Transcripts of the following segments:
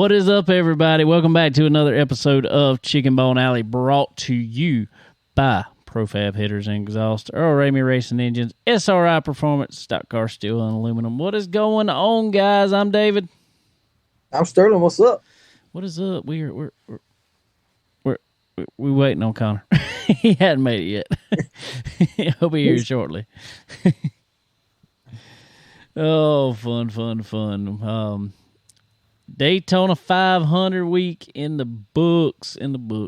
What is up, everybody? Welcome back to another episode of Chicken Bone Alley, brought to you by Profab Headers and Exhaust, Earl Ramey Racing Engines, SRI Performance, Stock Car Steel and Aluminum. What is going on, guys? I'm David. I'm Sterling. What's up? What is up? We're waiting on Connor. He hadn't made it yet. He'll be here shortly. Oh, fun. Daytona 500 week in the books.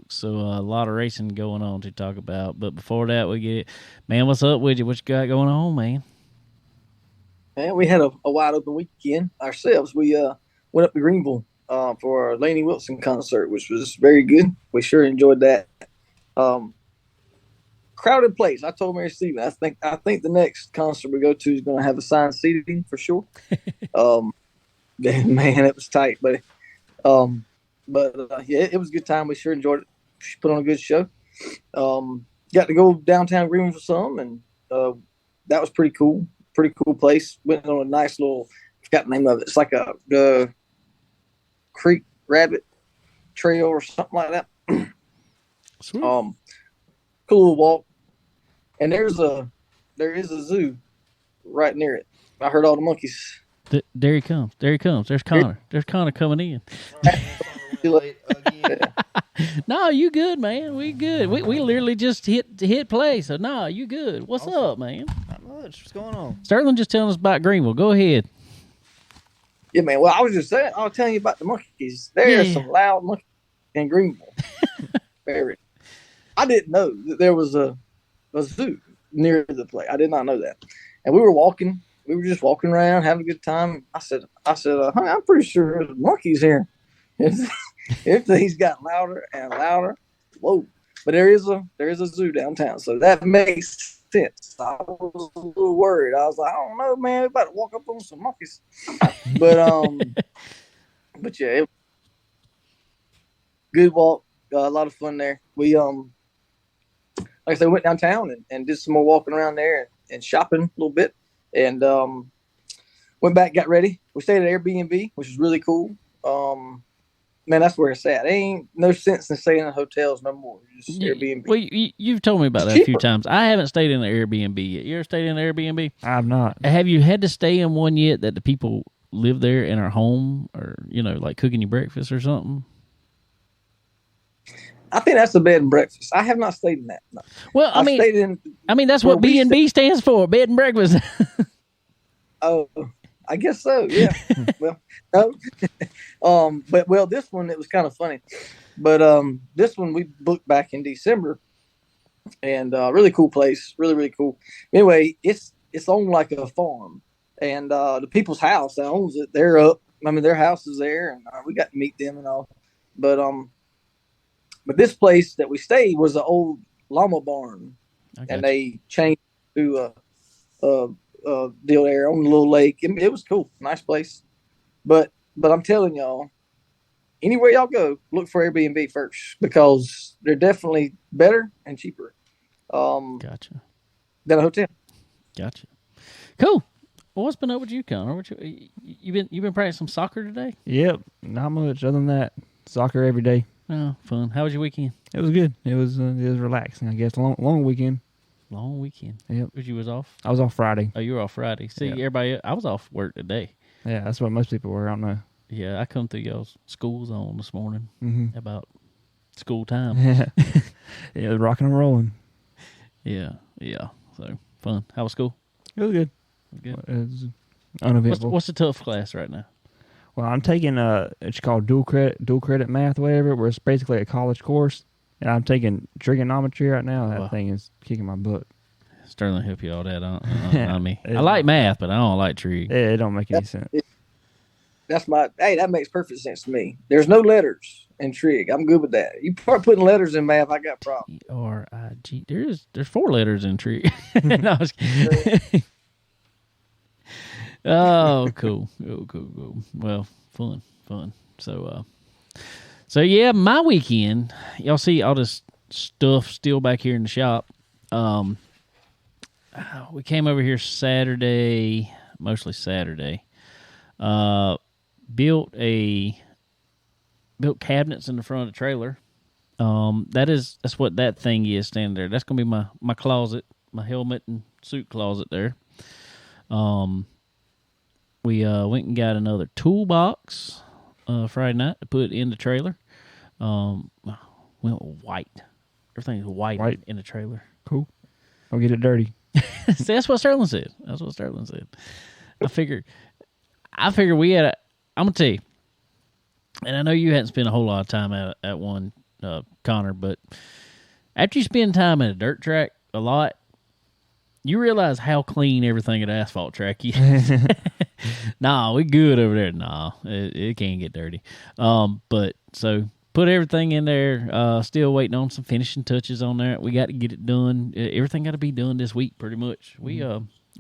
So a lot of racing going on to talk about. But before that, we get it. Man, what's up with you? What you got going on, man? Man, we had a wide open weekend ourselves. We went up to Greenville for our Lainey Wilson concert, which was very good. We sure enjoyed that. Crowded place. I told Mary Stephen, I think the next concert we go to is going to have assigned seating for sure. Man, it was tight, but yeah, it was a good time. We sure enjoyed it. She put on a good show. Got to go downtown Greenville for some, and that was pretty cool. Pretty cool place. Went on a nice little, I forgot the name of it. It's like a creek rabbit trail or something like that. Sweet. Cool little walk. And there is a zoo right near it. I heard all the monkeys. There he comes. There's Connor. There's Connor coming in. No, you good, man. We good. We literally just hit play. So, no, you good. What's up, man? Not much. What's going on? Sterling just telling us about Greenville. Go ahead. Yeah, man. Well, I was telling you about the monkeys. There's some loud monkeys in Greenville. Very. I didn't know that there was a zoo near the place. I did not know that. And we were walking. We were just walking around, having a good time. I said, honey, I'm pretty sure there's monkeys here. Everything's got louder and louder. Whoa. But there is a zoo downtown, so that makes sense. I was a little worried. I was like, I don't know, man. We're about to walk up on some monkeys. But yeah, good walk. A lot of fun there. We like I said, went downtown and did some more walking around there and shopping a little bit. And went back, got ready. We stayed at Airbnb, which is really cool. Man, that's where it's at. Ain't no sense in staying in hotels no more. Just Airbnb. Well, you've told me about that a few times. I haven't stayed in an Airbnb yet. You ever stayed in an Airbnb? I have not. Have you had to stay in one yet that the people live there and are home, or like cooking you breakfast or something? I think that's a bed and breakfast. I have not stayed in that. No. Well, I mean that's what B&B stands for, bed and breakfast. Oh, I guess so. Yeah. Well, no. But this one, it was kind of funny. But this one we booked back in December, and really cool place, really really cool. Anyway, it's on like a farm, and the people's house that owns it, they're up. I mean, their house is there, and we got to meet them and all. But this place that we stayed was an old llama barn, and they changed to a deal there on the little lake. It was cool, nice place. But I'm telling y'all, anywhere y'all go, look for Airbnb first, because they're definitely better and cheaper. Gotcha. Than a hotel. Gotcha. Cool. Well, what's been up with you, Connor? You been practicing some soccer today? Yep, not much other than that. Soccer every day. Oh, fun. How was your weekend? It was good. It was relaxing, I guess. Long weekend. Long weekend. Yep. You was off? I was off Friday. Oh, you were off Friday. See, yep. Everybody, I was off work today. Yeah, that's what most people were. I don't know. Yeah, I come through y'all's school zone this morning about school time. Yeah, it was rocking and rolling. Yeah. So, fun. How was school? It was good. Good. It was uneventful. What's the tough class right now? Well, I'm taking it's called dual credit math, whatever, where it's basically a college course, and I'm taking trigonometry right now. That thing is kicking my butt. Sterling help you all that. I mean, I like math, but I don't like trig. Yeah, it don't make any sense. That makes perfect sense to me. There's no letters in trig. I'm good with that. You start putting letters in math, I got problems. E-R-I-G. There's 4 letters in trig. No, I was kidding. Oh, cool. Well, fun. So yeah, my weekend, y'all see all this stuff still back here in the shop. We came over here mostly Saturday. Built a built cabinets in the front of the trailer. That's what that thing is standing there. That's gonna be my closet, my helmet and suit closet there. We went and got another toolbox Friday night to put in the trailer. Went with white. Everything's white in the trailer. Cool. Don't get it dirty. See, that's what Sterling said. I figured we had I'm gonna tell you, and I know you hadn't spent a whole lot of time at one, Connor, but after you spend time at a dirt track a lot, you realize how clean everything at an asphalt track is. Nah, we good over there. Nah, it can't get dirty. But so put everything in there. Still waiting on some finishing touches on there. We got to get it done. Everything got to be done this week, pretty much. We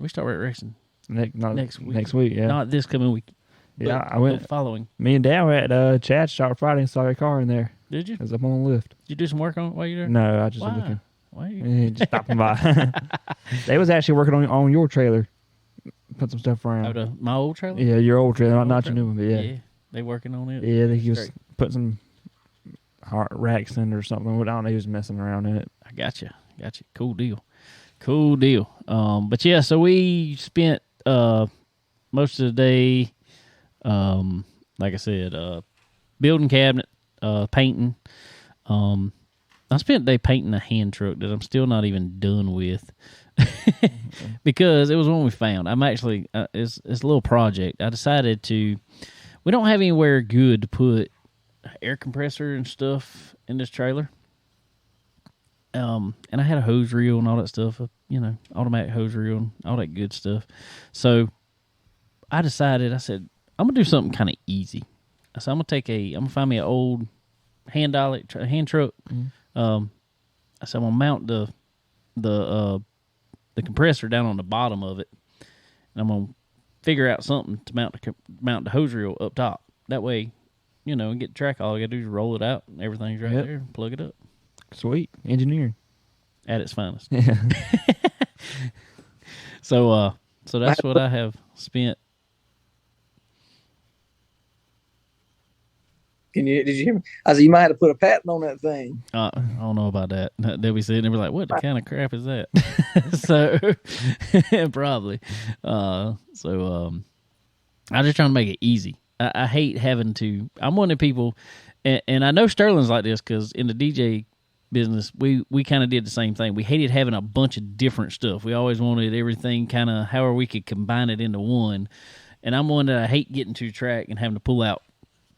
start racing next week. Yeah, not this coming week. Yeah, I went following. Me and Dad were at Chad's shop Friday and saw your car in there. Did you? It was up on the lift. Did you do some work on it while you were there? No, I just was looking. Why you? Just stopping by. They was actually working on your trailer. Put some stuff around. My old trailer? Yeah, your old trailer, not your new one, but yeah. They working on it? Yeah, he was putting some racks in or something. I don't know, he was messing around in it. I got you. Cool deal. But yeah, so we spent most of the day, like I said, building cabinet, painting. I spent the day painting a hand truck that I'm still not even done with. Because it was one we found. I'm actually it's a little project. I decided we don't have anywhere good to put air compressor and stuff in this trailer. And I had a hose reel and all that stuff, automatic hose reel and all that good stuff. So I said, I'm gonna do something kind of easy. I said, I'm gonna find me an old hand truck. Mm-hmm. I said, I'm gonna mount the compressor down on the bottom of it, and I'm gonna figure out something to mount the hose reel up top. That way, and get the track. All I gotta do is roll it out, and everything's right there. And plug it up. Sweet engineering at its finest. Yeah. So that's what I have spent. Did you hear me? I said you might have to put a patent on that thing. I don't know about that. They'll be sitting there like, what the kind of crap is that? So probably. I'm just trying to make it easy. I hate having to. I'm one of the people, and I know Sterling's like this because in the DJ business, we kind of did the same thing. We hated having a bunch of different stuff. We always wanted everything kind of however we could combine it into one. And I'm one that I hate getting to the track and having to pull out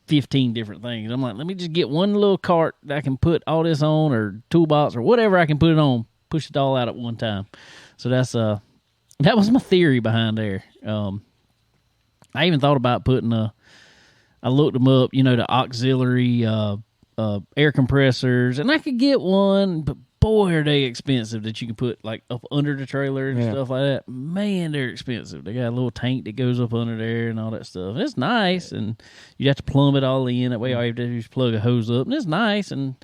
15 different things. I'm like, let me just get one little cart that I can put all this on, or toolbox or whatever I can put it on, push it all out at one time. So that was my theory behind there. I even thought about putting I looked them up, the auxiliary air compressors, and I could get one, but boy, are they expensive that you can put like up under the trailer and stuff like that. Man, they're expensive. They got a little tank that goes up under there and all that stuff. It's nice, and you have to plumb it all in. That way, all you have to do is plug a hose up, and it's nice. And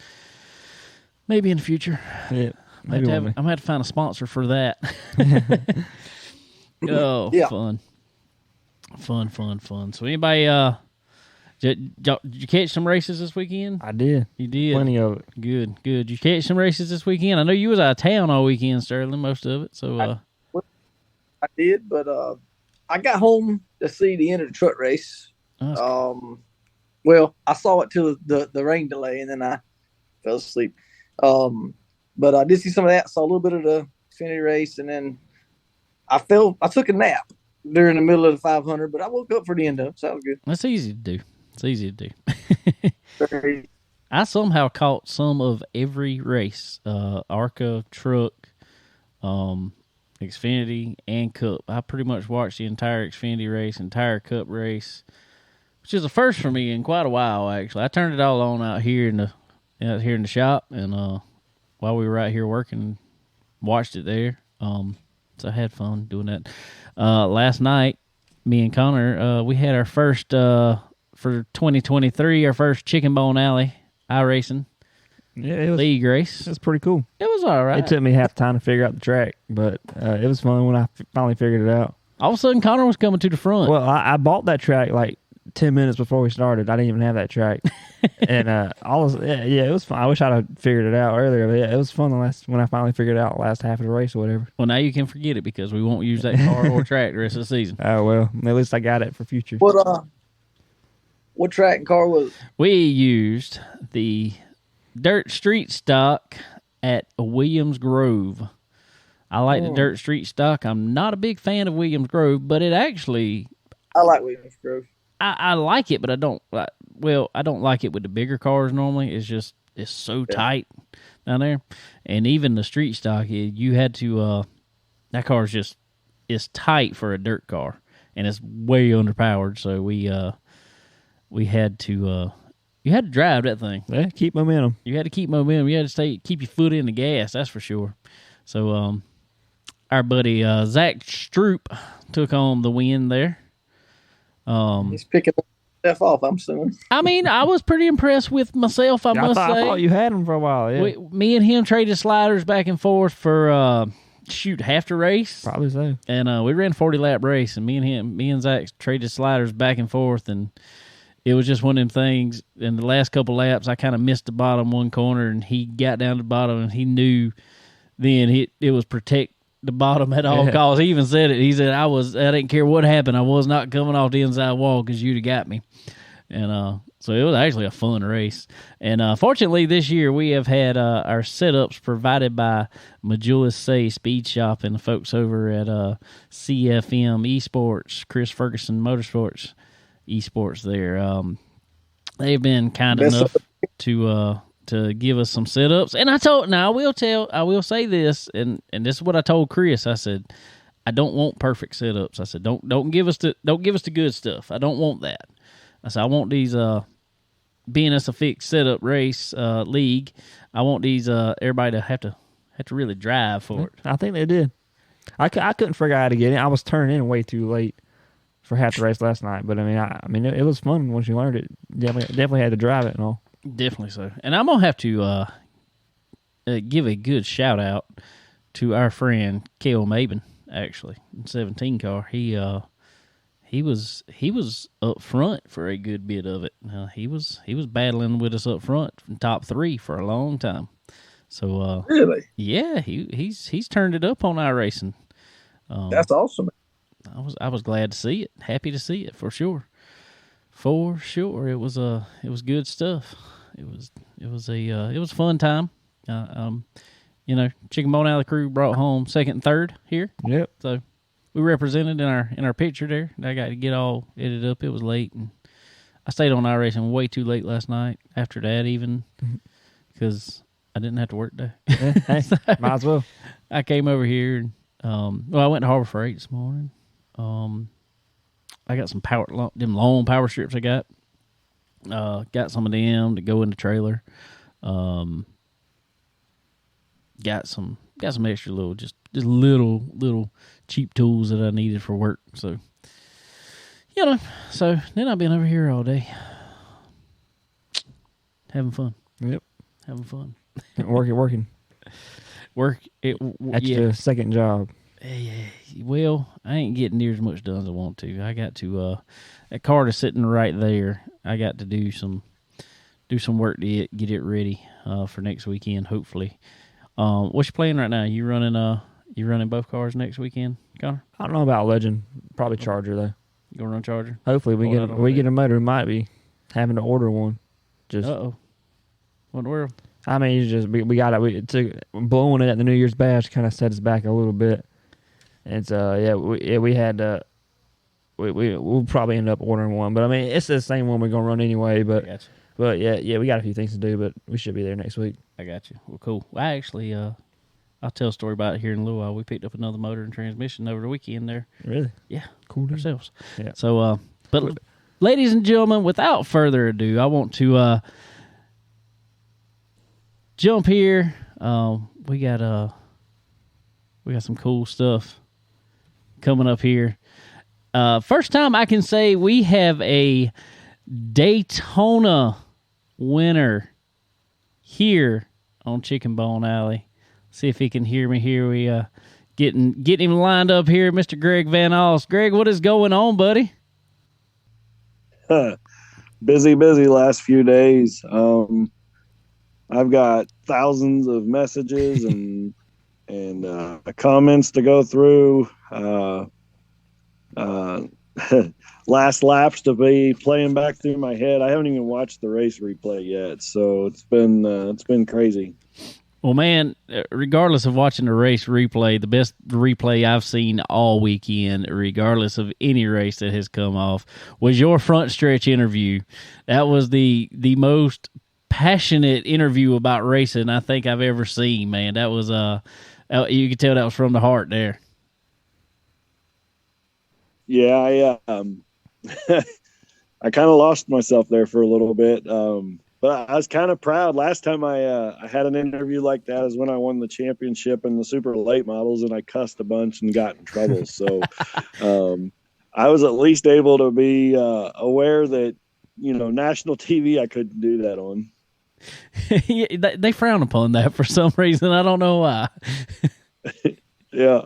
maybe in the future, I'm gonna have to find a sponsor for that. Oh, yeah. Fun. So anybody, did you catch some races this weekend? I did. You did? Plenty of it. Good. Did you catch some races this weekend? I know you was out of town all weekend, Sterling, most of it. So I did, but I got home to see the end of the truck race. Well, I saw it till the rain delay, and then I fell asleep. But I did see some of that. Saw a little bit of the Xfinity race, and then I took a nap during the middle of the 500, but I woke up for the end of it, so that was good. That's easy to do. I somehow caught some of every race, ARCA, truck, Xfinity, and Cup. I pretty much watched the entire Xfinity race, entire Cup race, which is a first for me in quite a while, actually. I turned it all on out here in the shop, and while we were out here working, watched it there. So I had fun doing that. Last night, me and Connor, we had our first, for 2023, our first Chicken Bone Alley iRacing league race. It was pretty cool. It was all right. It took me half the time to figure out the track, but it was fun when I finally figured it out. All of a sudden, Connor was coming to the front. Well, I bought that track like 10 minutes before we started. I didn't even have that track. And it was fun. I wish I'd have figured it out earlier. But yeah, it was fun when I finally figured it out last half of the race or whatever. Well, now you can forget it because we won't use that car or track the rest of the season. Oh, well, at least I got it for future. What track and car was it? We used the dirt street stock at Williams Grove. I like the dirt street stock. I'm not a big fan of Williams Grove, but it actually... I like Williams Grove. I like it, but I don't like it with the bigger cars normally. It's so tight down there. And even the street stock, you had to... that car's just... It's tight for a dirt car, and it's way underpowered, so we had to... you had to drive that thing. Yeah, keep momentum. You had to keep momentum. You had to keep your foot in the gas, that's for sure. So, our buddy Zach Stroop took on the win there. He's picking stuff off, I'm assuming. I mean, I was pretty impressed with myself, I must say. I thought you had him for a while, yeah. Me and him traded sliders back and forth for, half the race. Probably so. And we ran a 40-lap race, and me and Zach traded sliders back and forth, and it was just one of them things. In the last couple laps, I kind of missed the bottom one corner, and he got down to the bottom, and he knew then it was protect the bottom at all costs. He even said it. He said, I didn't care what happened. I was not coming off the inside wall because you'd have got me. And so it was actually a fun race. And fortunately, this year we have had our setups provided by Majulis Say Speed Shop and the folks over at CFM Esports, Chris Ferguson Motorsports Esports there. They've been kind enough to give us some setups. And I will say this, and this is what I told Chris. I said, I don't want perfect setups. I said, don't give us the good stuff. I don't want that. I said, I want these being us a fixed setup race league. I want these everybody to have to really drive for it. I think they did. I couldn't figure out how to get in. I was turning in way too late for half the race last night. But I mean, it was fun once you learned it. Definitely had to drive it and all. Definitely so. And I'm gonna have to give a good shout out to our friend Kale Maben. Actually, in 17 car, he was up front for a good bit of it. He was battling with us up front in top 3 for a long time. So really, yeah, he's turned it up on our racing. That's awesome. I was glad to see it. Happy to see it for sure. For sure, it was good stuff. It was a fun time. Chicken Bone out of the crew brought home second and third here. Yep. So we represented in our picture there. I got to get all edited up. It was late, and I stayed on iRacing way too late last night. After that, even because I didn't have to work today. Hey, might as well. I came over here. And, I went to Harbor Freight this morning. I got some them long power strips I got. Got some of them to go in the trailer. Got some extra little, just little cheap tools that I needed for work. So, so then I've been over here all day. Having fun. Yep. Having fun. Working. That's your second job. Yeah, well, I ain't getting near as much done as I want to. I got to that cart is sitting right there. I got to do some work to get it ready for next weekend. Hopefully, what's your plan right now? You running both cars next weekend, Connor? I don't know about Legend. Probably Charger though. You gonna run Charger? Hopefully we get a motor. We might be having to order one. Just what in the world? I mean, we got it. Blowing it at the New Year's Bash kind of set us back a little bit. And so we had we'll probably end up ordering one, but I mean it's the same one we're gonna run anyway. But yeah, we got a few things to do, but we should be there next week. I got you. Well, cool. Well, I actually I'll tell a story about it here in a little while. We picked up another motor and transmission over the weekend there. Really? Yeah, cool ourselves. Yeah. So, but ladies and gentlemen, without further ado, I want to jump here. We got some cool stuff coming up here. First time I can say we have a Daytona winner here on Chicken Bone Alley. See if he can hear me here. We getting him lined up here, Mr. Greg Van Alst. Greg, what is going on, buddy? Busy last few days. I've got thousands of messages and comments to go through. Uh, last laps to be playing back through my head. I haven't even watched the race replay yet, so it's been crazy. Well, man, regardless of watching the race replay, the best replay I've seen all weekend, regardless of any race that has come off, was your front stretch interview. That was the most passionate interview about racing I think I've ever seen, man. That was you could tell that was from the heart there. Yeah, I kind of lost myself there for a little bit. But I was kind of proud. Last time I had an interview like that is when I won the championship in the super late models, and I cussed a bunch and got in trouble. So I was at least able to be aware that, national TV, I couldn't do that on. Yeah, they frown upon that for some reason. I don't know why. Yeah.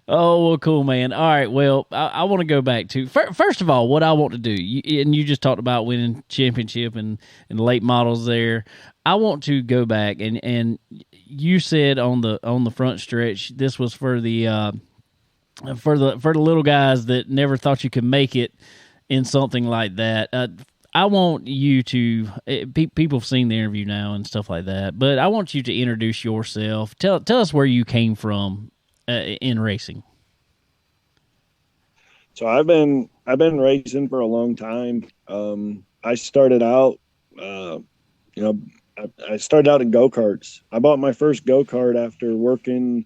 Oh, well, cool, man. All right, well, I want to go back to, first of all, what I want to do, and you just talked about winning championship and late models there. I want to go back, and you said on the front stretch, this was for the little guys that never thought you could make it in something like that. I want you to, people have seen the interview now and stuff like that, but I want you to introduce yourself. Tell us where you came from in racing. So I've been racing for a long time. I started out, I started out in go-karts. I bought my first go-kart after working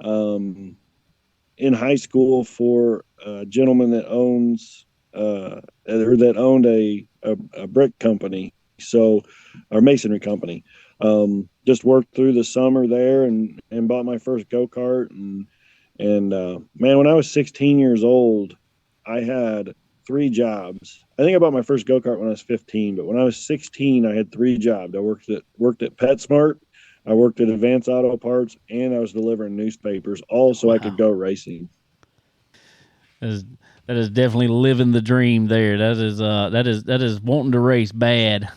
in high school for a gentleman that owns or that owned a brick company, so our masonry company. Just worked through the summer there and bought my first go-kart and man, when I was 16 years old, I had 3 jobs. I think I bought my first go-kart when I was 15, but when I was 16, I had 3 jobs. I worked at PetSmart, I worked at Advance Auto Parts, and I was delivering newspapers, all so I could go racing. That is definitely living the dream there. That is wanting to race bad.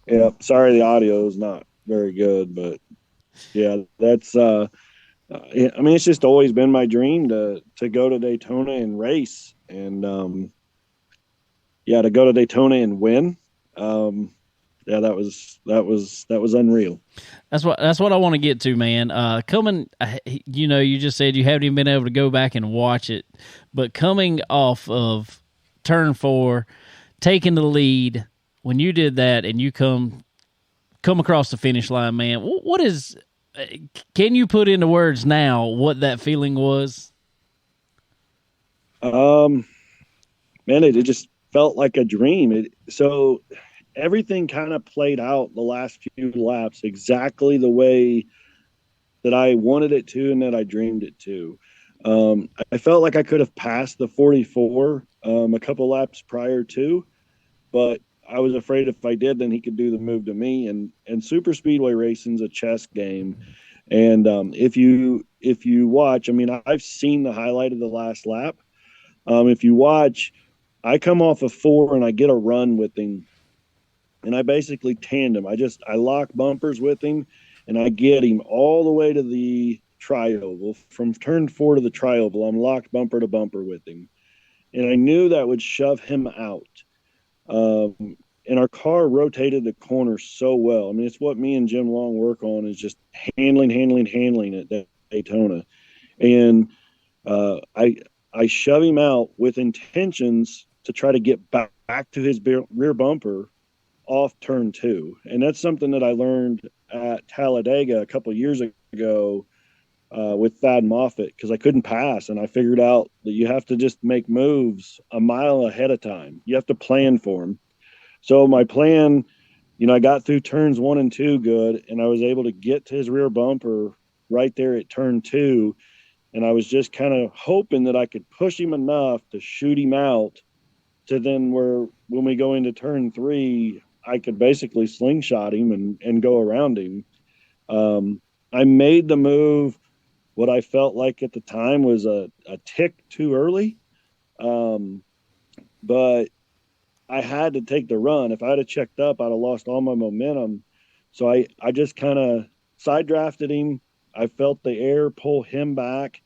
Yeah, sorry the audio is not very good, but yeah, that's I mean, it's just always been my dream to go to Daytona and race, and to go to Daytona and win. Yeah, that was unreal. That's what I want to get to, man. Coming, you just said you haven't even been able to go back and watch it, but coming off of turn 4, taking the lead, when you did that and you come across the finish line, man, what is? Can you put into words now what that feeling was? Man, it just felt like a dream. So everything kind of played out the last few laps exactly the way that I wanted it to and that I dreamed it to. I felt like I could have passed the 44 a couple laps prior to, but I was afraid if I did, then he could do the move to me. And super speedway racing's a chess game. And if you watch, I mean, I've seen the highlight of the last lap. If you watch, I come off of 4 and I get a run with him, and I basically tandem. I lock bumpers with him, and I get him all the way to the tri-oval. From turn 4 to the tri-oval, I'm locked bumper to bumper with him, and I knew that would shove him out. And our car rotated the corner so well. I mean, it's what me and Jim Long work on, is just handling at Daytona. And I shove him out with intentions to try to get back to his rear bumper off turn 2. And that's something that I learned at Talladega a couple of years ago with Thad Moffitt, because I couldn't pass. And I figured out that you have to just make moves a mile ahead of time. You have to plan for them. So my plan, I got through turns 1 and 2 good, and I was able to get to his rear bumper right there at turn 2. And I was just kind of hoping that I could push him enough to shoot him out to then where when we go into turn 3, I could basically slingshot him and go around him. I made the move, what I felt like at the time was a tick too early. but I had to take the run. If I'd have checked up, I'd have lost all my momentum. So I just kind of side drafted him. I felt the air pull him back.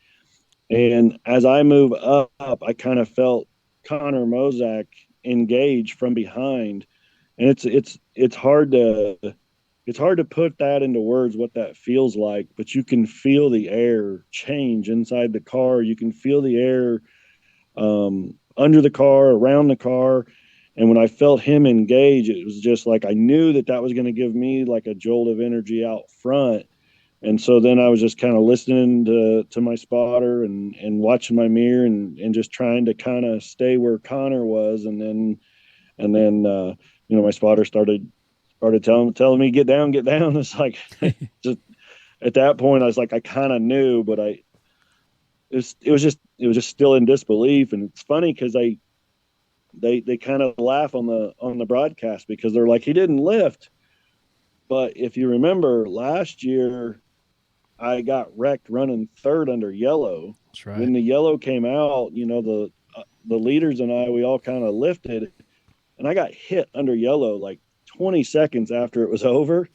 And as I move up, I kind of felt Connor Mozak engage from behind. And it's hard to put that into words what that feels like, but you can feel the air change inside the car. You can feel the air under the car, around the car. And when I felt him engage, it was just like I knew that was going to give me like a jolt of energy out front. And so then I was just kind of listening to my spotter and watching my mirror and just trying to kind of stay where Connor was. And then my spotter started telling me, get down. It's like, just at that point, I was like, I kind of knew, but it was just still in disbelief. And it's funny because they kind of laugh on the broadcast because they're like, he didn't lift. But if you remember last year, I got wrecked running third under yellow. That's right. When the yellow came out, the leaders and we all kind of lifted, and I got hit under yellow like 20 seconds after it was over.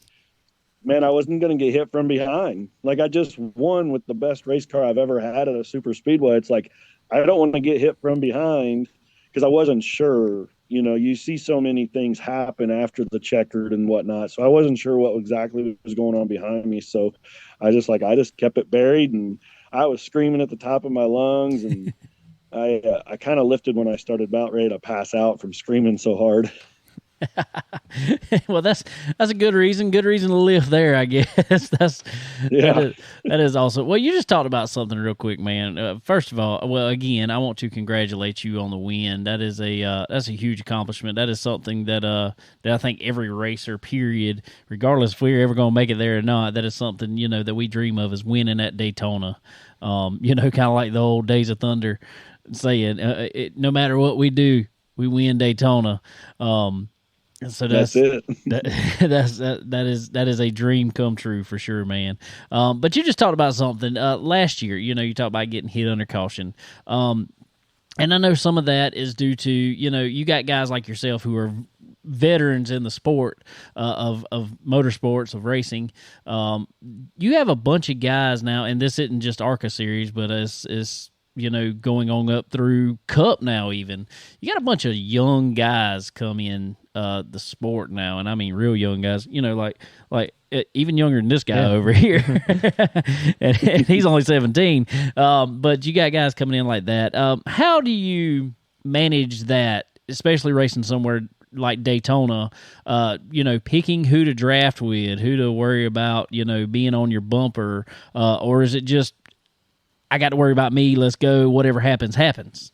Man, I wasn't going to get hit from behind. Like, I just won with the best race car I've ever had at a super speedway. It's like, I don't want to get hit from behind because I wasn't sure. You see so many things happen after the checkered and whatnot. So I wasn't sure what exactly was going on behind me. So I just kept it buried, and I was screaming at the top of my lungs. And I kind of lifted when I started about ready to pass out from screaming so hard. Well, that's a good reason to lift there, I guess. That is awesome. Well, you just talked about something real quick, man. First of all, well, again, I want to congratulate you on the win. That's a huge accomplishment. That is something that I think every racer, period, regardless if we're ever going to make it there or not, that is something that we dream of, is winning at Daytona. Kind of like the old Days of Thunder saying, no matter what we do, we win Daytona. So that's it. that is a dream come true for sure, man. But you just talked about something last year. You talked about getting hit under caution. And I know some of that is due to you got guys like yourself who are veterans in the sport of motorsports, of racing. You have a bunch of guys now, and this isn't just ARCA Series, but it's going on up through Cup now. Even you got a bunch of young guys come in the sport now, and I mean real young guys. Like even younger than this guy over here, and he's only 17. But you got guys coming in like that. How do you manage that, especially racing somewhere like Daytona? Picking who to draft with, who to worry about, being on your bumper, or is it just, I got to worry about me, let's go, whatever happens, happens?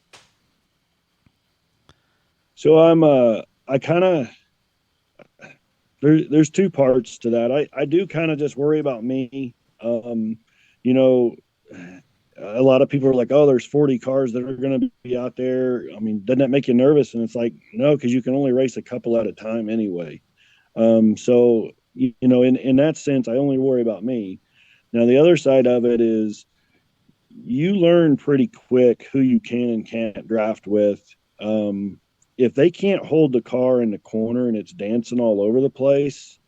So there's two parts to that. I do kind of just worry about me. A lot of people are like, oh, there's 40 cars that are going to be out there. I mean, doesn't that make you nervous? And it's like, no, because you can only race a couple at a time anyway. So, in that sense, I only worry about me. Now, the other side of it is, you learn pretty quick who you can and can't draft with. If they can't hold the car in the corner and it's dancing all over the place,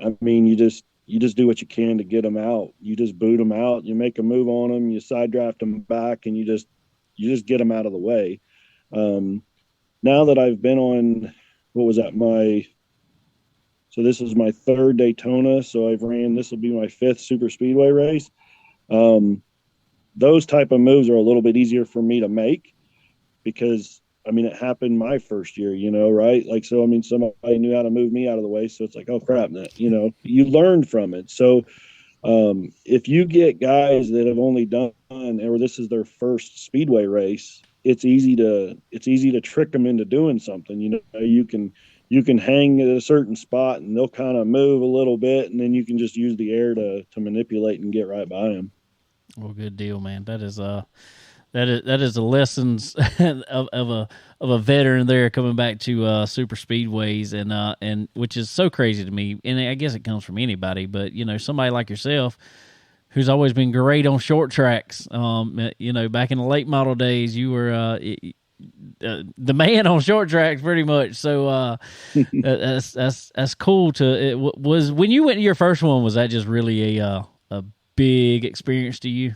I mean, you just do what you can to get them out. You just boot them out. You make a move on them. You side draft them back, and you just get them out of the way. Now that I've been on, so this is my third Daytona. So this will be my fifth super speedway race. Those type of moves are a little bit easier for me to make because, I mean, it happened my first year, right? Like, so, I mean, somebody knew how to move me out of the way. So it's like, oh crap, you learned from it. So if you get guys that have only done, or this is their first speedway race, it's easy to trick them into doing something. You can hang at a certain spot and they'll kind of move a little bit, and then you can just use the air to manipulate and get right by them. Well, good deal, man. That is the lessons of a veteran there coming back to super speedways, and which is so crazy to me. And I guess it comes from anybody, but somebody like yourself who's always been great on short tracks. Back in the late model days, you were the man on short tracks pretty much. So that's cool. Was when you went to your first one, was that just really a big experience to you?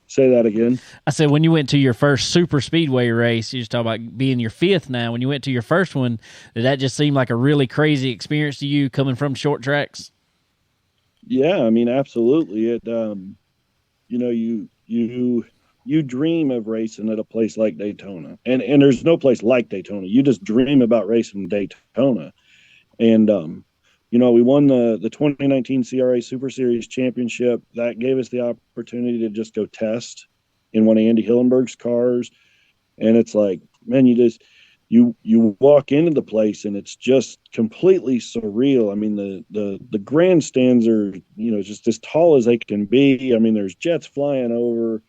Say that again. I said when you went to your first super speedway race, you just talk about being your fifth now. When you went to your first one, did that just seem like a really crazy experience to you coming from short tracks? Yeah, I mean, absolutely. It, you dream of racing at a place like Daytona, and there's no place like Daytona. You just dream about racing Daytona, and we won the 2019 CRA Super Series championship. That gave us the opportunity to just go test in one of Andy Hillenberg's cars, and it's like, man, you walk into the place and it's just completely surreal. I mean, the grandstands are, just as tall as they can be. I mean, there's jets flying over,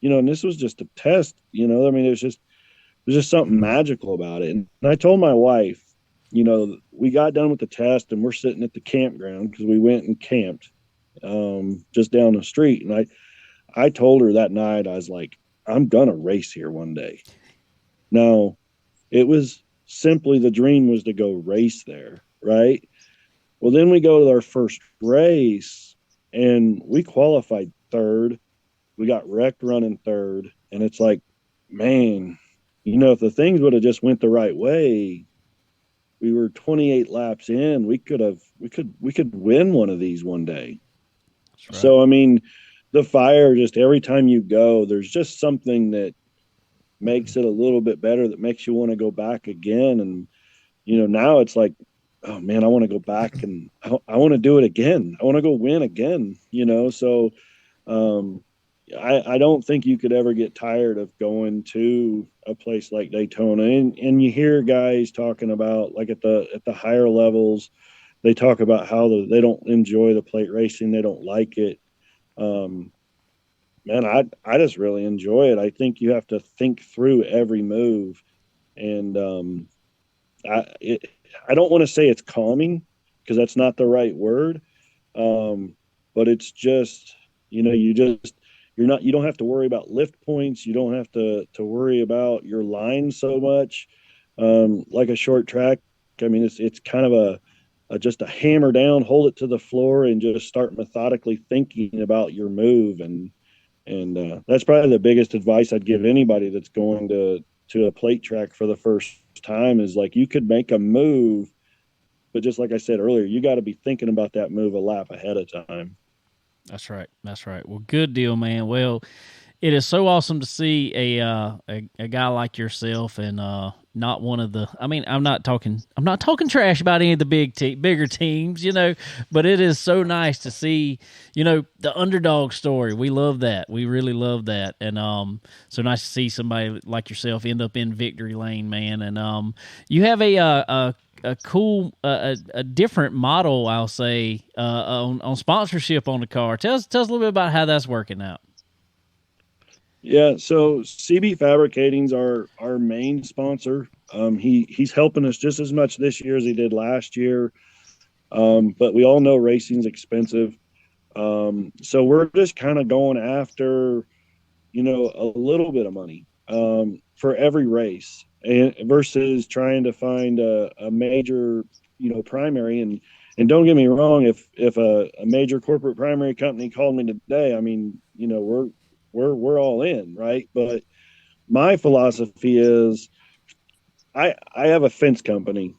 and this was just a test, I mean, there's just something magical about it. And I told my wife, we got done with the test and we're sitting at the campground because we went and camped just down the street. And I told her that night, I was like, I'm going to race here one day. Now, it was simply the dream was to go race there, right? Well, then we go to our first race and we qualified third. We got wrecked running third. And it's like, man, if the things would have just went the right way, we were 28 laps in, we could win one of these one day. Right. So, I mean, the fire, just every time you go, there's just something that makes it a little bit better, that makes you want to go back again. And, now it's like, oh man, I want to go back and I want to do it again. I want to go win again, So, I don't think you could ever get tired of going to a place like Daytona. And you hear guys talking about, like at the higher levels, they talk about how they don't enjoy the plate racing. They don't like it. Man, I just really enjoy it. I think you have to think through every move. And I don't want to say it's calming because that's not the right word. But it's just, you don't have to worry about lift points. You don't have to worry about your line so much. Like a short track, I mean, it's kind of just a hammer down, hold it to the floor, and just start methodically thinking about your move. And that's probably the biggest advice I'd give anybody that's going to a plate track for the first time is, like, you could make a move, but just like I said earlier, you got to be thinking about that move a lap ahead of time. That's right. Well, good deal, man. Well, it is so awesome to see a guy like yourself, and not one of the. I mean, I'm not talking trash about any of the bigger teams, But it is so nice to see, the underdog story. We love that. We really love that, and so nice to see somebody like yourself end up in victory lane, man. And you have a cool, a different model, I'll say, on sponsorship on the car. Tell us a little bit about how that's working out. Yeah, so CB Fabricating's our main sponsor. He's helping us just as much this year as he did last year. But we all know racing's expensive. So we're just kind of going after, a little bit of money for every race, and versus trying to find a major, primary. And don't get me wrong, if a major corporate primary company called me today, I mean, we're all in, right? But my philosophy is I have a fence company,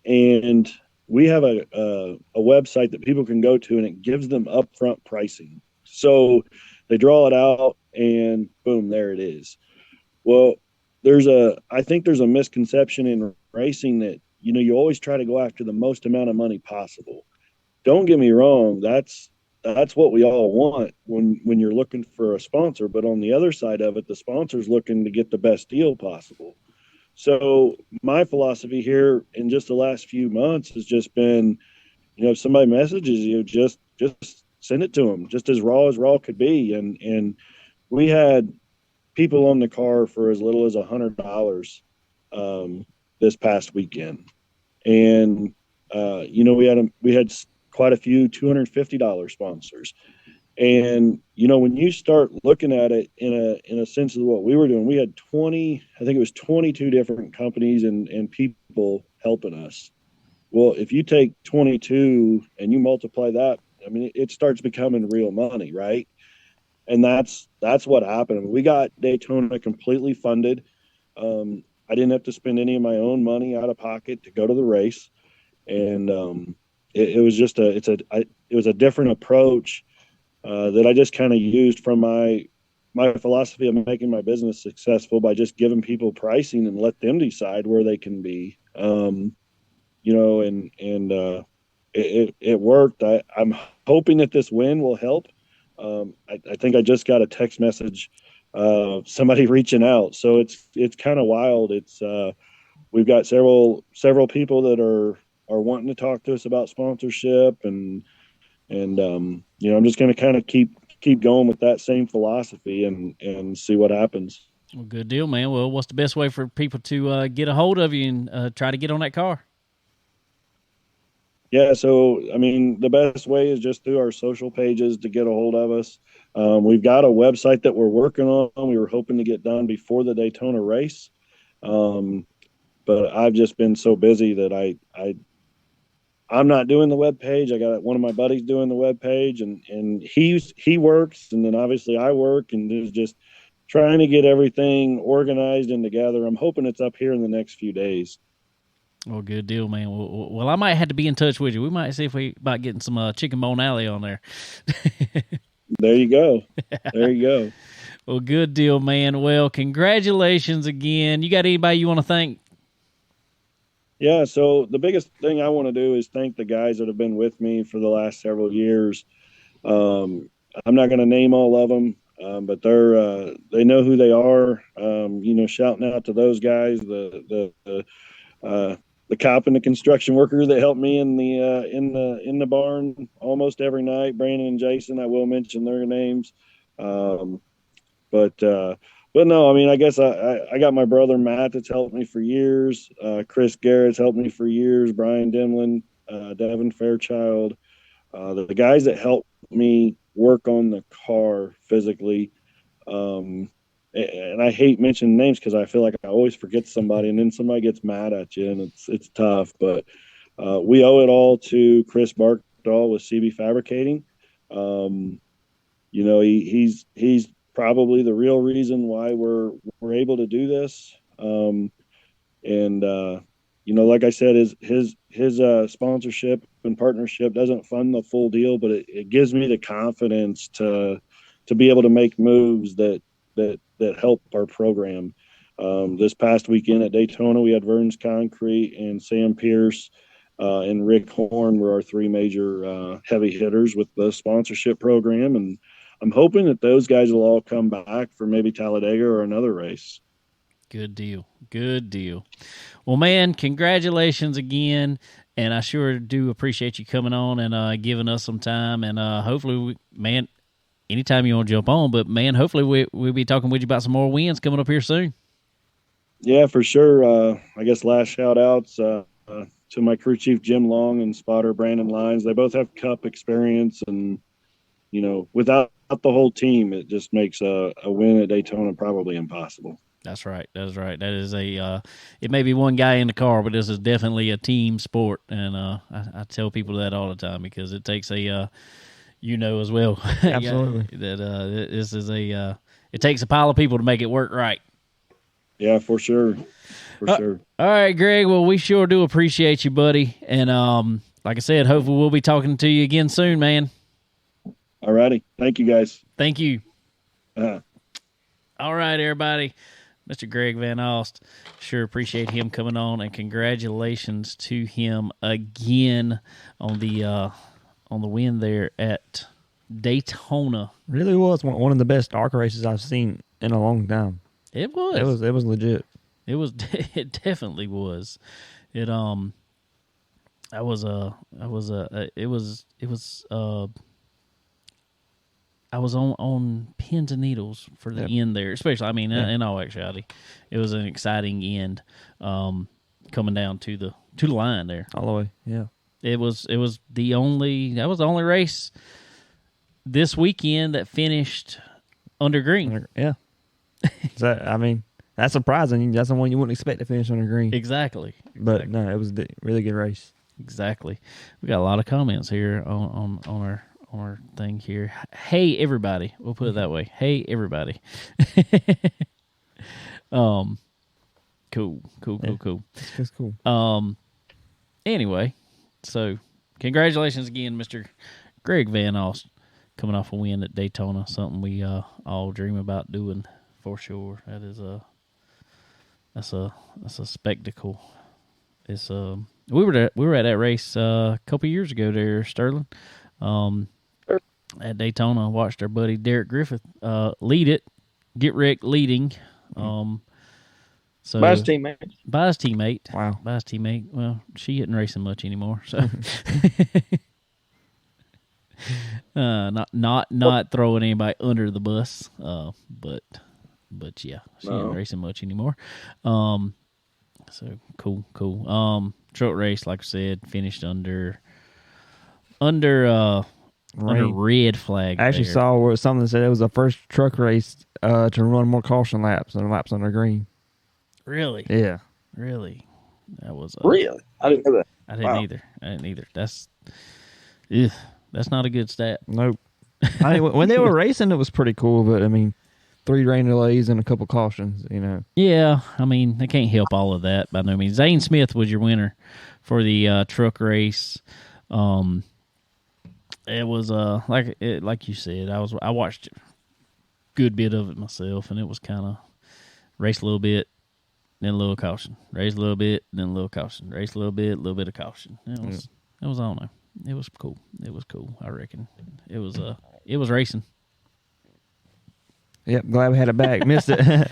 and we have a website that people can go to, and it gives them upfront pricing. So they draw it out and boom, there it is. Well, I think there's a misconception in racing that, you always try to go after the most amount of money possible. Don't get me wrong. That's what we all want when you're looking for a sponsor. But on the other side of it, the sponsor's looking to get the best deal possible. So my philosophy here in just the last few months has just been, if somebody messages you, just send it to them, just as raw could be. And we had people on the car for as little as $100 this past weekend. And, we had quite a few $250 sponsors. And when you start looking at it in a sense of what we were doing, we had 20, I think it was 22 different companies and people helping us. Well, if you take 22 and you multiply that, I mean, it starts becoming real money, right? And that's what happened. I mean, we got Daytona completely funded. I didn't have to spend any of my own money out of pocket to go to the race, and it was just it was a different approach that I just kind of used from my philosophy of making my business successful by just giving people pricing and let them decide where they can be. It worked. I'm hoping that this win will help. I think I just got a text message, somebody reaching out. So it's kind of wild. We've got several people that are wanting to talk to us about sponsorship, and I'm just going to kind of keep going with that same philosophy and see what happens. Well, good deal, man. Well, what's the best way for people to get a hold of you and try to get on that car? Yeah, so I mean, the best way is just through our social pages to get a hold of us. We've got a website that we're working on. We were hoping to get done before the Daytona race, but I've just been so busy that I'm not doing the web page. I got one of my buddies doing the web page, and he works, and then obviously I work, and there's just trying to get everything organized and together. I'm hoping it's up here in the next few days. Well, good deal, man. Well, I might have to be in touch with you. We might see if we about getting some chicken bone alley on there. There you go. There you go. Well, good deal, man. Well, congratulations again. You got anybody you want to thank? Yeah, so the biggest thing I want to do is thank the guys that have been with me for the last several years. I'm not going to name all of them, but they know who they are. Shouting out to those guys, the cop and the construction worker that helped me in the barn almost every night, Brandon and Jason. I will mention their names, but no, I mean, I guess I got my brother Matt that's helped me for years. Chris Garrett's helped me for years. Brian Dimlin, Devin Fairchild, the guys that helped me work on the car physically. And I hate mentioning names because I feel like I always forget somebody, and then somebody gets mad at you, and it's tough. But we owe it all to Chris Barkdahl with CB Fabricating. He's probably the real reason why we're able to do this. Like I said, his sponsorship and partnership doesn't fund the full deal, but it gives me the confidence to be able to make moves that help our program. This past weekend at Daytona, we had Verns Concrete and Sam Pierce and Rick Horn were our three major heavy hitters with the sponsorship program. And I'm hoping that those guys will all come back for maybe Talladega or another race. Good deal. Good deal. Well, man, congratulations again. And I sure do appreciate you coming on and giving us some time. And hopefully, man, anytime you want to jump on, but man, hopefully we'll be talking with you about some more wins coming up here soon. Yeah, for sure. I guess last shout outs to my crew chief, Jim Long, and spotter Brandon Lyons. They both have Cup experience, and, without the whole team, it just makes a win at Daytona probably impossible. That's right. That's right. That is it may be one guy in the car, but this is definitely a team sport. And I tell people that all the time because it takes as well. Absolutely. that this is it takes a pile of people to make it work right. Yeah, for sure. Sure. All right, Greg. Well, we sure do appreciate you, buddy. And like I said, hopefully we'll be talking to you again soon, man. All righty. Thank you, guys. Thank you. All right, everybody. Mr. Greg Van Alst. Sure appreciate him coming on, and congratulations to him again on the win there at Daytona. Really was one of the best ARCA races I've seen in a long time. It was. It was legit. It was. It definitely was. It I was on pins and needles for the end there, especially. I mean, in all actuality, it was an exciting end, coming down to the line there all the way. Yeah, that was the only race this weekend that finished under green. Yeah. That's surprising. That's the one you wouldn't expect to finish under green. Exactly. But no, it was a really good race. Exactly. We got a lot of comments here on our thing here. Hey everybody. We'll put it that way. Hey everybody. Cool. That's cool. Anyway, so congratulations again, Mr. Greg Van Alst, coming off a win at Daytona. Something we all dream about doing for sure. That is that's a spectacle. It's we were at that race a couple years ago there, Sterling. At Daytona, watched our buddy Derek Griffith lead it, get wrecked leading. So by his teammate. Wow. By his teammate. Well, she isn't racing much anymore, so not throwing anybody under the bus. But yeah, she ain't racing much anymore. So cool. Truck race, like I said, finished under red flag. I actually saw where something said it was the first truck race to run more caution laps than laps under green. Really? Yeah. Really? That was really? I didn't know that. I didn't either. That's not a good stat. Nope. When they were racing, it was pretty cool, but 3 rain delays and a couple cautions, Yeah, they can't help all of that by no means. Zane Smith was your winner for the truck race. It was like you said. I watched a good bit of it myself, and it was kind of race a little bit, then a little caution, race a little bit, then a little caution, race a little bit of caution. It was I don't know. It was cool. I reckon it was racing. Yep, glad we had it back. Missed it.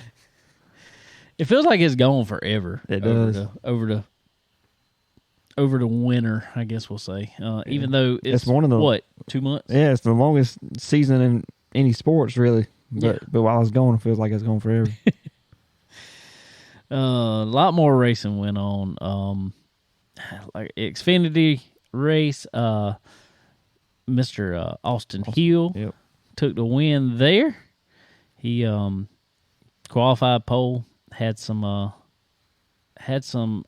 It feels like it's gone forever. It does. Over the winter, I guess we'll say. Even though it's one of the 2 months? Yeah, it's the longest season in any sports, really. But while it's going, it feels like it's gone forever. A lot more racing went on. Like Xfinity race, Mr. Austin Hill took the win there. He qualified pole, had some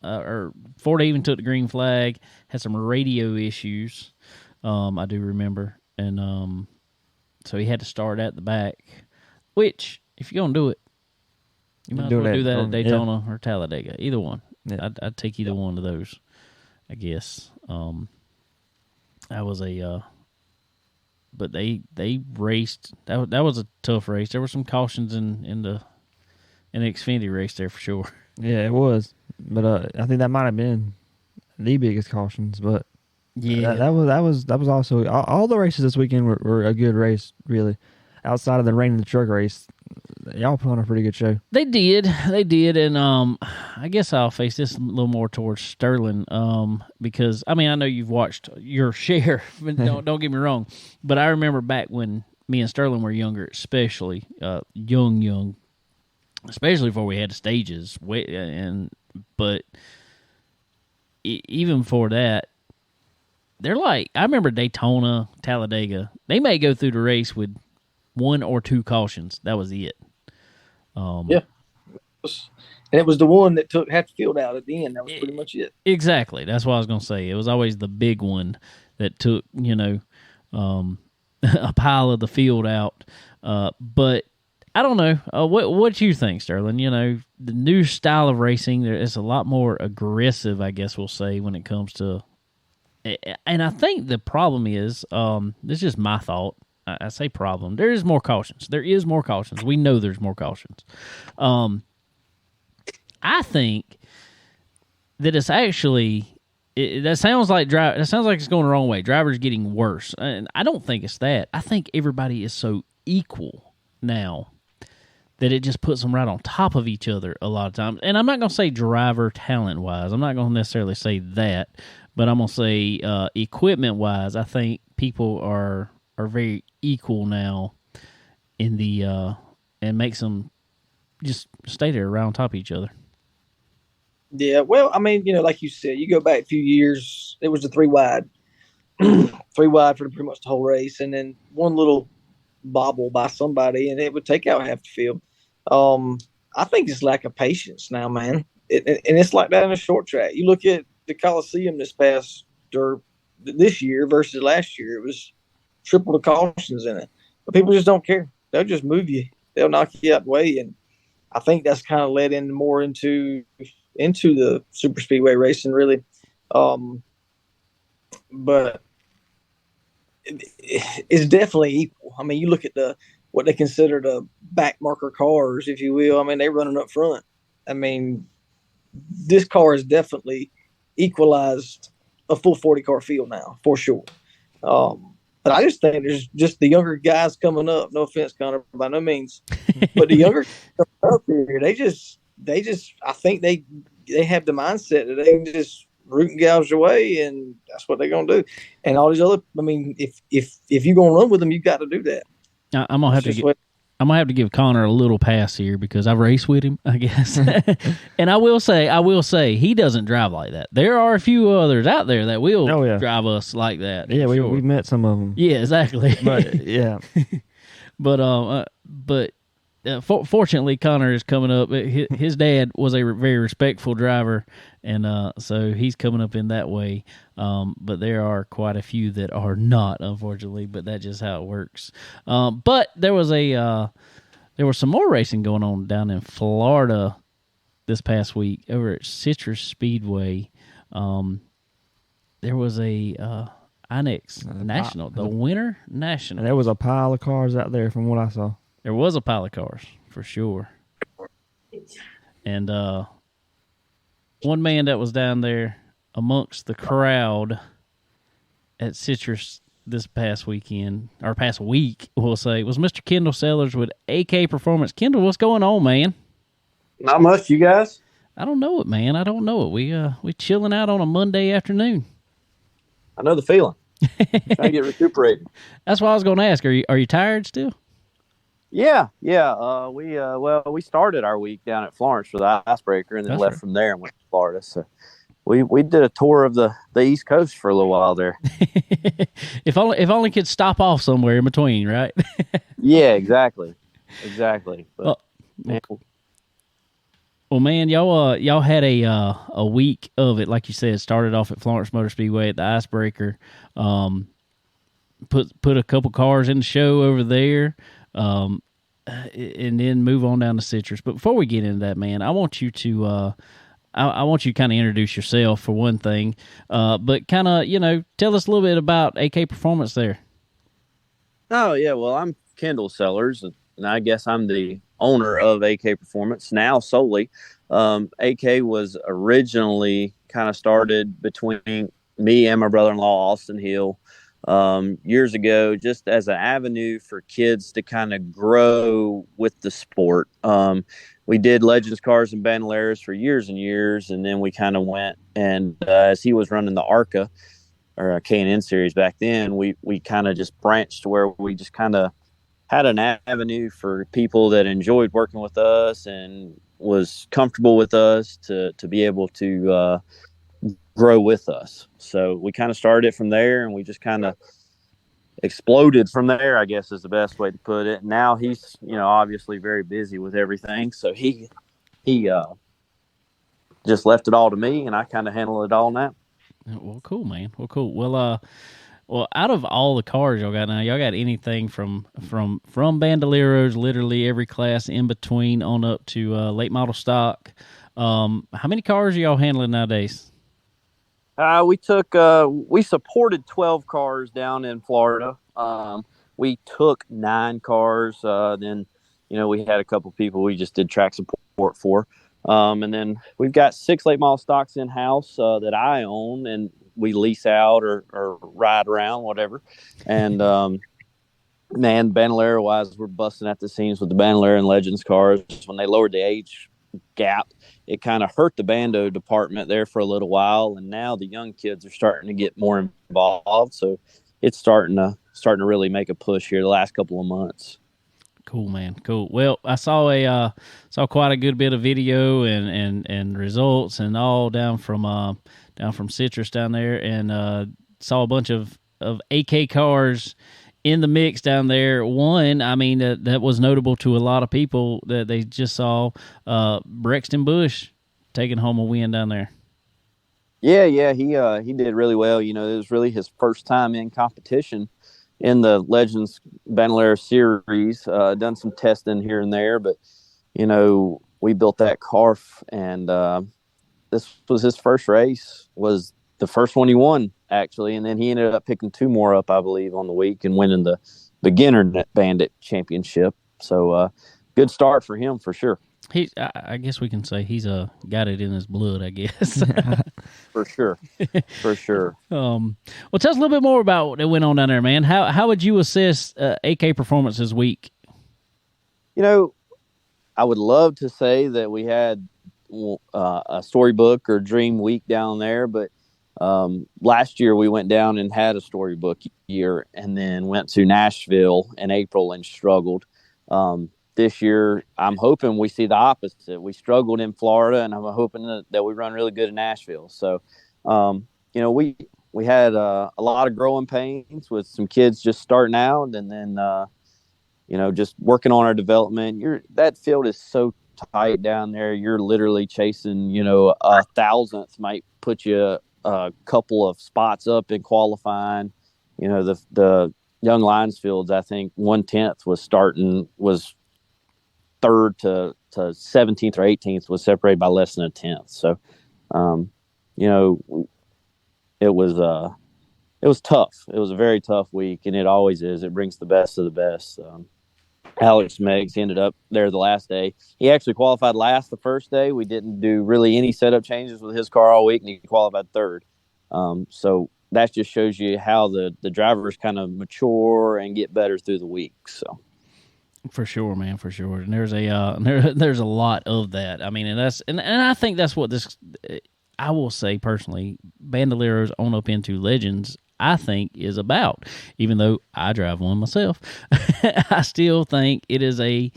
or Ford even took the green flag, had some radio issues, I do remember, and so he had to start at the back, which, if you're going to do it, you might as well do that at Daytona or Talladega, either one. Yeah. I'd take either one of those, I guess. That was but they raced, that was a tough race. There were some cautions in the Xfinity race there for sure. Yeah, it was. But I think that might have been the biggest cautions. But yeah, that was also all the races this weekend were a good race, really. Outside of the rain and the truck race, y'all put on a pretty good show. They did, and I guess I'll face this a little more towards Sterling, because I know you've watched your share. Don't get me wrong, but I remember back when me and Sterling were younger, especially young. Especially before we had stages, but even for that, they're like, I remember Daytona, Talladega, they may go through the race with 1 or 2 cautions. That was it. Yeah. And it was the one that took half the field out at the end. That was pretty much it. Exactly. That's what I was going to say. It was always the big one that took, a pile of the field out. But I don't know. What you think, Sterling? The new style of racing, it's a lot more aggressive, I guess we'll say, when it comes to. And I think the problem is, this is just my thought. I say problem. There is more cautions. We know there's more cautions. I think that it's actually. That sounds like it's going the wrong way. Drivers getting worse, and I don't think it's that. I think everybody is so equal now that it just puts them right on top of each other a lot of times. And I'm not going to say driver talent-wise. I'm not going to necessarily say that, but I'm going to say equipment-wise, I think people are very equal now in the and makes them just stay there right on top of each other. Yeah, well, like you said, you go back a few years, it was the 3 wide. three wide for pretty much the whole race, and then one little bobble by somebody, and it would take out half the field. I think it's lack of patience now, man. And it's like that in a short track. You look at the Coliseum this year versus last year, it was triple the cautions in it. But people just don't care. They'll just move you. They'll knock you out the way. And I think that's kind of led in more into the super speedway racing, really. But it's definitely equal. I mean, you look at what they consider the back marker cars, if you will. I mean, they're running up front. I mean, this car has definitely equalized a full 40 car field now, for sure. But I just think there's just the younger guys coming up. No offense, Connor, by no means. But the younger guys coming up here, they just I think they have the mindset that they can just root and gouge away, and that's what they're gonna do. And all these other, I mean, if you're gonna run with them, you got to do that. I'm gonna have to give Connor a little pass here because I've raced with him, I guess. And I will say, he doesn't drive like that. There are a few others out there that will drive us like that. Yeah, we met some of them. Yeah, exactly. But yeah, fortunately, Connor is coming up. His dad was a very respectful driver, and so he's coming up in that way. But there are quite a few that are not, unfortunately. But that's just how it works. But there was some more racing going on down in Florida this past week over at Citrus Speedway. There was a INEX National, the Winter National. And there was a pile of cars out there from what I saw. There was a pile of cars, for sure. And one man that was down there amongst the crowd at Citrus this past weekend, or past week, we'll say, was Mr. Kendall Sellers with AK Performance. Kendall, what's going on, man? Not much, you guys? I don't know it, man. I don't know it. We chilling out on a Monday afternoon. I know the feeling. Trying to get recuperated. That's what I was going to ask. Are you tired still? Yeah. We started our week down at Florence for the icebreaker, and then left from there and went to Florida. So we did a tour of the East Coast for a little while there. if only could stop off somewhere in between, right? Yeah, exactly. But, well, man, y'all had a week of it, like you said. Started off at Florence Motor Speedway at the icebreaker. Put a couple cars in the show over there. And then move on down to Citrus. But before we get into that, man, I want you to I want you to kind of introduce yourself for one thing, but kind of tell us a little bit about AK Performance there. Oh yeah, well I'm Kendall Sellers, and I guess I'm the owner of AK Performance now solely. AK was originally kind of started between me and my brother-in-law Austin Hill. Years ago, just as an avenue for kids to kind of grow with the sport. We did Legends cars and Bandoleros for years and years, and then we kind of went and as he was running the ARCA or K&N series back then, we kind of just branched where we just kind of had an avenue for people that enjoyed working with us and was comfortable with us to be able to grow with us. So we kind of started it from there, and we just kind of exploded from there, I guess is the best way to put it. Now he's, obviously very busy with everything. So he just left it all to me, and I kind of handle it all now. Well, cool, man. Well, cool. Well, out of all the cars y'all got now, y'all got anything from Bandoleros, literally every class in between on up to late model stock. How many cars are y'all handling nowadays? We supported 12 cars down in Florida. We took 9 cars. Then, we had a couple people we just did track support for. And then we've got 6 late model stocks in house that I own, and we lease out or ride around, whatever. And man, Bandolero wise, we're busting at the seams with the Bandolero and Legends cars. When they lowered the age gap, it kind of hurt the bando department there for a little while, and now the young kids are starting to get more involved, so it's starting to really make a push here the last couple of months. Cool, man. Cool. Well, I saw quite a good bit of video and results and all down from Citrus down there, and saw a bunch of of AK cars in the mix down there. One, I mean, that was notable to a lot of people that they just saw Brexton Bush taking home a win down there. Yeah, he did really well. You know, it was really his first time in competition in the Legends Bandolera Series. Done some testing here and there, but you know, we built that car, and this was his first race. Was the first one he won, actually, and then he ended up picking 2 more up, I believe, on the week and winning the Beginner Bandit Championship. So, good start for him for sure. I guess we can say he's got it in his blood, I guess. For sure. For sure. Well, tell us a little bit more about what went on down there, man. How would you assess AK Performance this week? You know, I would love to say that we had a storybook or dream week down there, but last year we went down and had a storybook year and then went to Nashville in April and struggled. This year, I'm hoping we see the opposite. We struggled in Florida, and I'm hoping that we run really good in Nashville. So, you know, we had a lot of growing pains with some kids just starting out, and then, you know, just working on our development. That field is so tight down there. You're literally chasing, you know, a thousandth might put you a couple of spots up in qualifying. You know, the Young Lions fields, I think 1/10 was third to 17th or 18th was separated by less than a tenth. So, you know, it was tough. It was a very tough week, and it always is. It brings the best of the best. Alex Meggs, he ended up there the last day. He actually qualified last the first day. We didn't do really any setup changes with his car all week, and he qualified third. So that just shows you how the drivers kind of mature and get better through the week. So. For sure, man, for sure. And there's there's a lot of that. I mean, and I think that's what this. I will say personally, Bandoleros on up into Legends, I think, is about. Even though I drive one myself, I still think it is a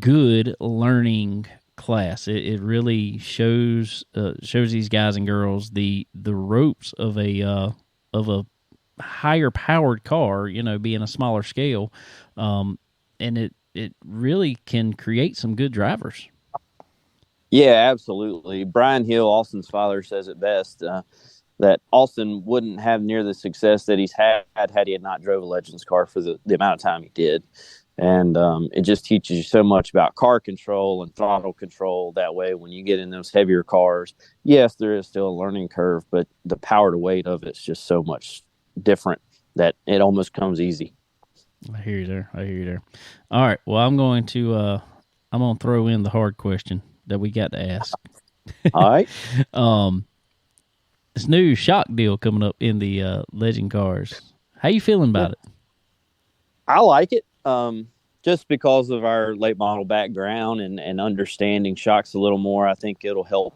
good learning class. It really shows these guys and girls the ropes of a higher powered car. You know, being a smaller scale. And it really can create some good drivers. Yeah, absolutely. Brian Hill, Austin's father, says it best, that Austin wouldn't have near the success that he's had he had not drove a Legends car for the amount of time he did. And it just teaches you so much about car control and throttle control that way when you get in those heavier cars. Yes, there is still a learning curve, but the power to weight of it's just so much different that it almost comes easy. I hear you there. All right. Well, I'm going to throw in the hard question that we got to ask. All right. This new shock deal coming up in the Legend cars. How you feeling about it? I like it. Just because of our late model background and understanding shocks a little more, I think it'll help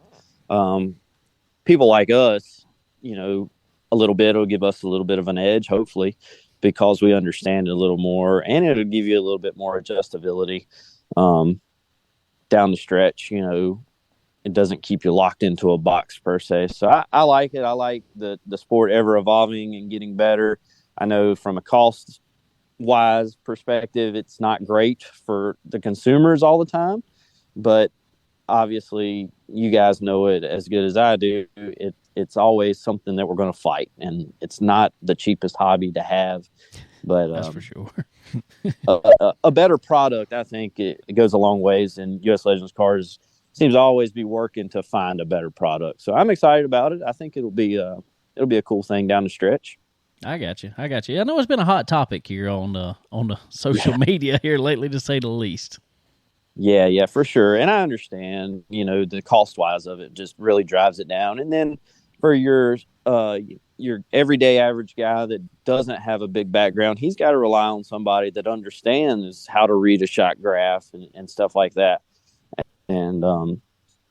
people like us, you know, a little bit. It'll give us a little bit of an edge, hopefully, because we understand it a little more, and it'll give you a little bit more adjustability down the stretch. You know, it doesn't keep you locked into a box per se. So I like it. I like the sport ever evolving and getting better. I know from a cost wise perspective, it's not great for the consumers all the time, but obviously you guys know it as good as I do. It's always something that we're going to fight, and it's not the cheapest hobby to have, but that's for sure. a better product, I think it goes a long ways, and US Legends Cars seems to always be working to find a better product. So I'm excited about it. I think it'll be a cool thing down the stretch. I got you. I know it's been a hot topic here on the social media here lately, to say the least. Yeah, for sure. And I understand, you know, the cost wise of it just really drives it down. And then for your everyday average guy that doesn't have a big background, he's got to rely on somebody that understands how to read a shock graph and stuff like that. And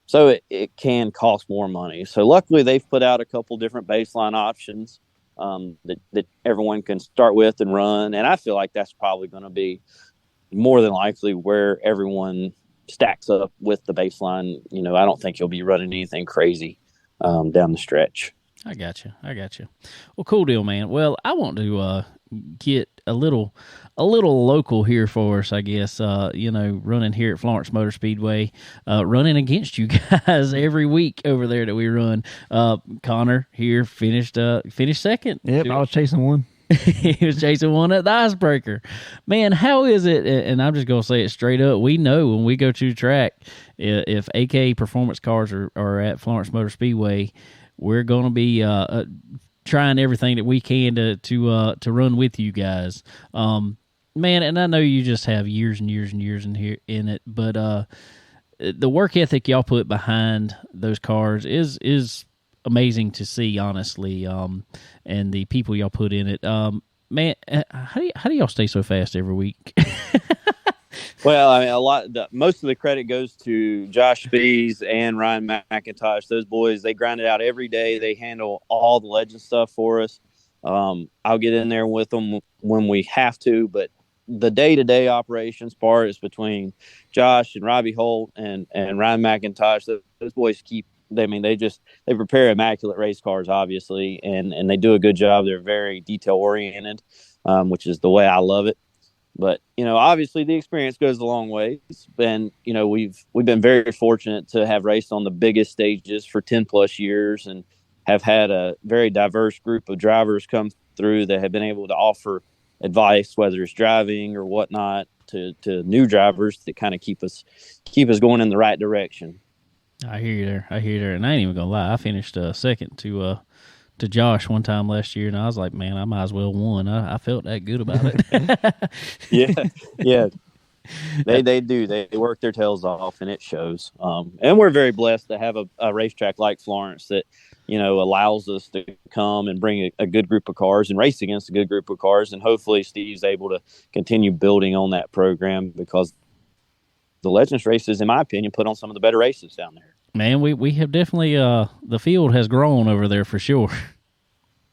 so it can cost more money. So luckily they've put out a couple different baseline options that everyone can start with and run. And I feel like that's probably going to be more than likely where everyone stacks up with the baseline. You know, I don't think you'll be running anything crazy down the stretch. I got you. Well, cool deal, man. Well, I want to get a little local here for us, I guess. Running here at Florence Motor Speedway, running against you guys every week over there that we run. Connor here finished second. Yep, I was chasing one. He was chasing one at the Icebreaker. Man, how is it? And I'm just gonna say it straight up. We know when we go to the track, if AK Performance cars are at Florence Motor Speedway, we're going to be trying everything that we can to run with you guys. Man, and I know you just have years and years and years in it, but the work ethic y'all put behind those cars is amazing to see, honestly, and the people y'all put in it. Man, how do y'all stay so fast every week? Well, I mean, most of the credit goes to Josh Spees and Ryan McIntosh. Those boys, they grind it out every day. They handle all the legend stuff for us. I'll get in there with them when we have to, but the day-to-day operations part is between Josh and Robbie Holt and Ryan McIntosh. Those boys they prepare immaculate race cars, obviously, and they do a good job. They're very detail-oriented, which is the way I love it. But, obviously the experience goes a long ways. And, we've been very fortunate to have raced on the biggest stages for 10 plus years and have had a very diverse group of drivers come through that have been able to offer advice, whether it's driving or whatnot, to new drivers that kind of keep us going in the right direction. I hear you there. And I ain't even gonna lie. I finished second to Josh one time last year, and I was like, man, I might as well won. I felt that good about it. Yeah. They do. They work their tails off, and it shows. And we're very blessed to have a racetrack like Florence that, allows us to come and bring a good group of cars and race against a good group of cars. And hopefully Steve's able to continue building on that program, because the Legends races, in my opinion, put on some of the better races down there. Man, we have definitely the field has grown over there for sure.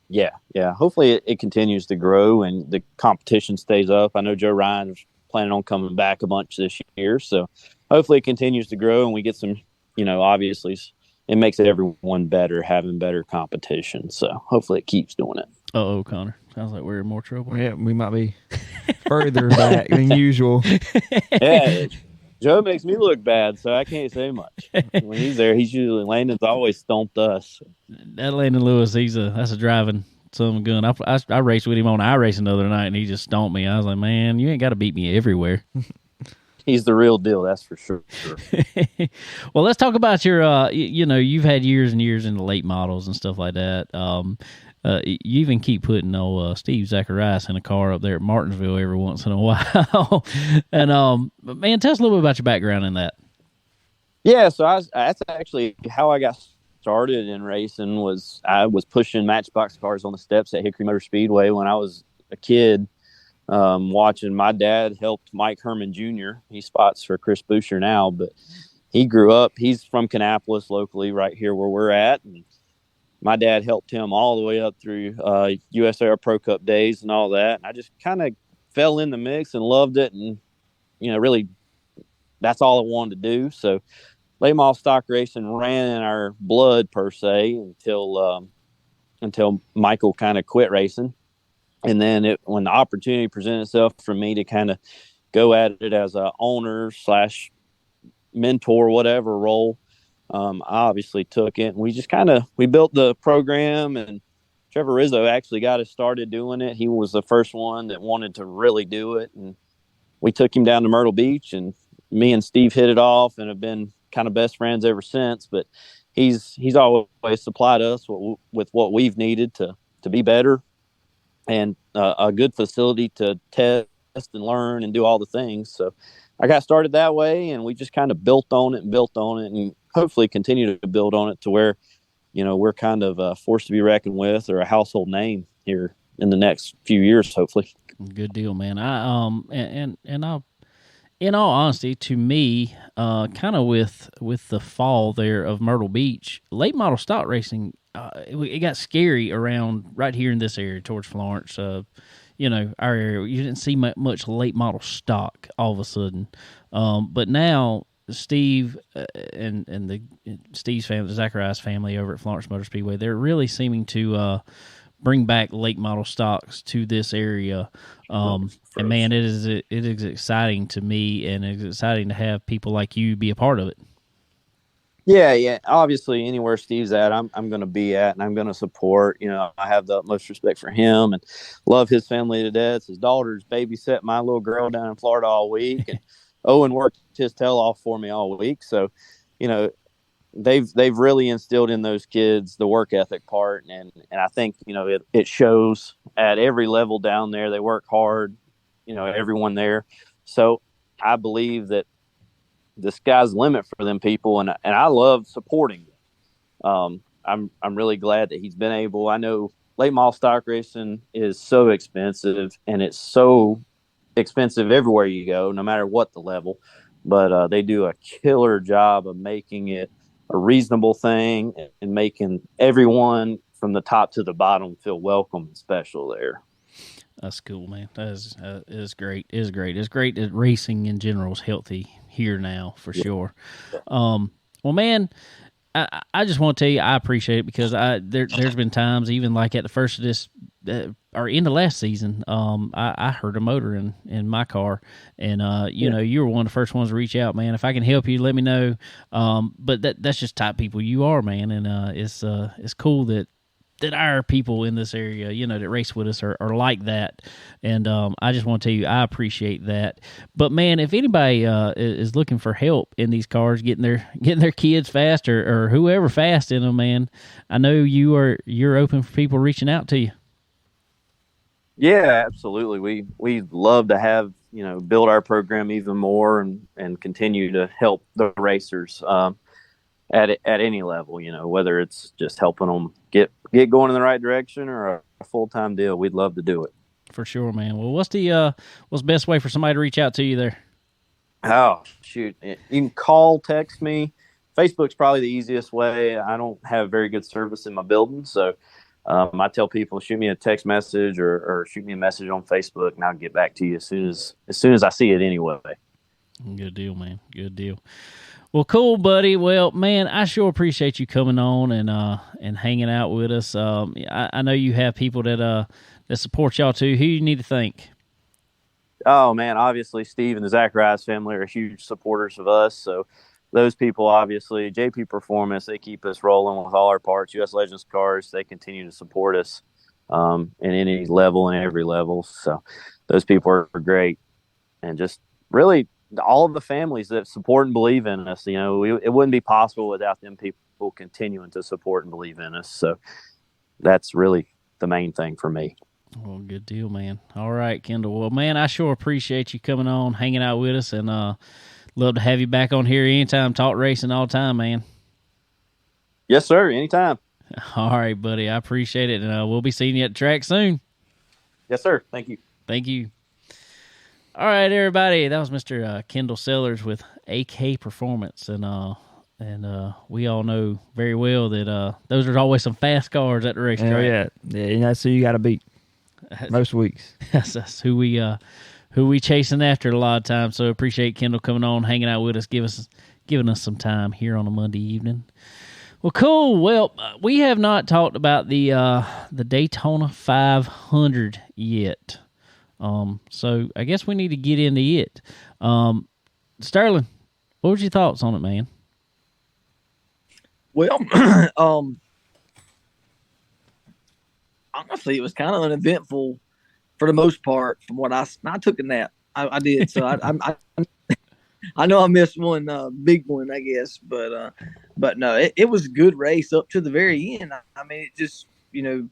Yeah. Hopefully it continues to grow and the competition stays up. I know Joe Ryan is planning on coming back a bunch this year, so hopefully it continues to grow and we get some, obviously it makes everyone better having better competition. So hopefully it keeps doing it. Uh-oh, Connor. Sounds like we're in more trouble. Yeah, we might be further back than usual. Yeah, Joe makes me look bad, so I can't say much. When he's there, Landon's always stomped us. That Landon Lewis, that's a driving son of a gun. I raced with him on iRacing the other night, and he just stomped me. I was like, man, you ain't got to beat me everywhere. He's the real deal, that's for sure. Well, let's talk about your, you've had years and years in the late models and stuff like that. You even keep putting Steve Zacharias in a car up there at Martinsville every once in a while. And man, tell us a little bit about your background in that. Yeah, so that's actually how I got started in racing. I was pushing Matchbox cars on the steps at Hickory Motor Speedway when I was a kid, watching my dad helped Mike Herman Jr. He spots for Chris Boucher now, but he grew up. He's from Kannapolis, locally, right here where we're at, and my dad helped him all the way up through USAR Pro Cup days and all that. And I just kind of fell in the mix and loved it. And, really that's all I wanted to do. So late model stock racing ran in our blood per se until Michael kind of quit racing. And then when the opportunity presented itself for me to kind of go at it as a owner / mentor, whatever role, I obviously took it, and we built the program, and Trevor Rizzo actually got us started doing it. He was the first one that wanted to really do it, and we took him down to Myrtle Beach, and me and Steve hit it off and have been kind of best friends ever since. But he's always supplied us with what we've needed to be better, and a good facility to test and learn and do all the things. So I got started that way, and we just kind of built on it, and hopefully continue to build on it to where, we're kind of a force to be reckoned with, or a household name here in the next few years, hopefully. Good deal, man. And I'll, in all honesty, to me, kind of with the fall there of Myrtle Beach, late model stock racing, it got scary around right here in this area towards Florence. Our area, you didn't see much late model stock all of a sudden. But now Steve and the Steve's family, the Zacharias family over at Florence Motor Speedway, they're really seeming to bring back late model stocks to this area. And man, it is exciting to me, and it's exciting to have people like you be a part of it. Yeah. Obviously, anywhere Steve's at, I'm going to be at, and I'm going to support. You know, I have the utmost respect for him and love his family to death. His daughter's babysat my little girl down in Florida all week, and Owen worked his tail off for me all week. So, you know, they've really instilled in those kids the work ethic part, and I think, you know, it shows at every level down there. They work hard, you know, everyone there. So I believe that the sky's the limit for them people, and I love supporting them. I'm really glad that he's been able. I know late model stock racing is so expensive, and it's so expensive everywhere you go, no matter what the level. But they do a killer job of making it a reasonable thing and making everyone from the top to the bottom feel welcome and special there. That's cool, man. That is great. It's great. It's great that racing in general is healthy here now, for sure. Well, man, I just want to tell you I appreciate it, because there's been times, even like at the first of this or in the last season, I heard a motor in my car, and you know, you were one of the first ones to reach out, man. If I can help you, let me know. But that's just type people you are, man, and it's cool that our people in this area, you know, that race with us are like that. And I just want to tell you, I appreciate that. But man, if anybody is looking for help in these cars, getting their kids fast or whoever fast in them, man, I know you're open for people reaching out to you. Yeah, absolutely. We love to have, you know, build our program even more and continue to help the racers at any level, you know, whether it's just helping them get going in the right direction or a full-time deal. We'd love to do it. For sure, man. Well, what's the best way for somebody to reach out to you there? Oh, shoot. You can call, text me. Facebook's probably the easiest way. I don't have very good service in my building, so I tell people, shoot me a text message or shoot me a message on Facebook, and I'll get back to you as soon as I see it anyway. Good deal, man. Good deal. Well, cool, buddy. Well, man, I sure appreciate you coming on and hanging out with us. I know you have people that support y'all too. Who you need to thank? Oh man, obviously Steve and the Zacharias family are huge supporters of us. So those people, obviously, JP Performance, they keep us rolling with all our parts. US Legends cars, they continue to support us in any level and every level. So those people are great, and just really all of the families that support and believe in us. You know, it wouldn't be possible without them people continuing to support and believe in us. So that's really the main thing for me. Well, good deal, man. All right, Kendall. Well, man, I sure appreciate you coming on, hanging out with us, and love to have you back on here anytime. Talk racing all the time, man. Yes, sir. Anytime. All right, buddy. I appreciate it, and we'll be seeing you at the track soon. Yes, sir. Thank you. Thank you. All right, everybody. That was Mr. Kendall Sellers with AK Performance, and we all know very well that those are always some fast cars at the racetrack. Oh yeah, and that's who you got to beat most weeks. That's who we chasing after a lot of times. So appreciate Kendall coming on, hanging out with us, giving us some time here on a Monday evening. Well, cool. Well, we have not talked about the Daytona 500 yet. So I guess we need to get into it. Sterling, what was your thoughts on it, man? Well, honestly, it was kind of uneventful for the most part. From what I took a nap, I did. So I know I missed one big one, I guess, but no, it was a good race up to the very end. I mean, it just, you know,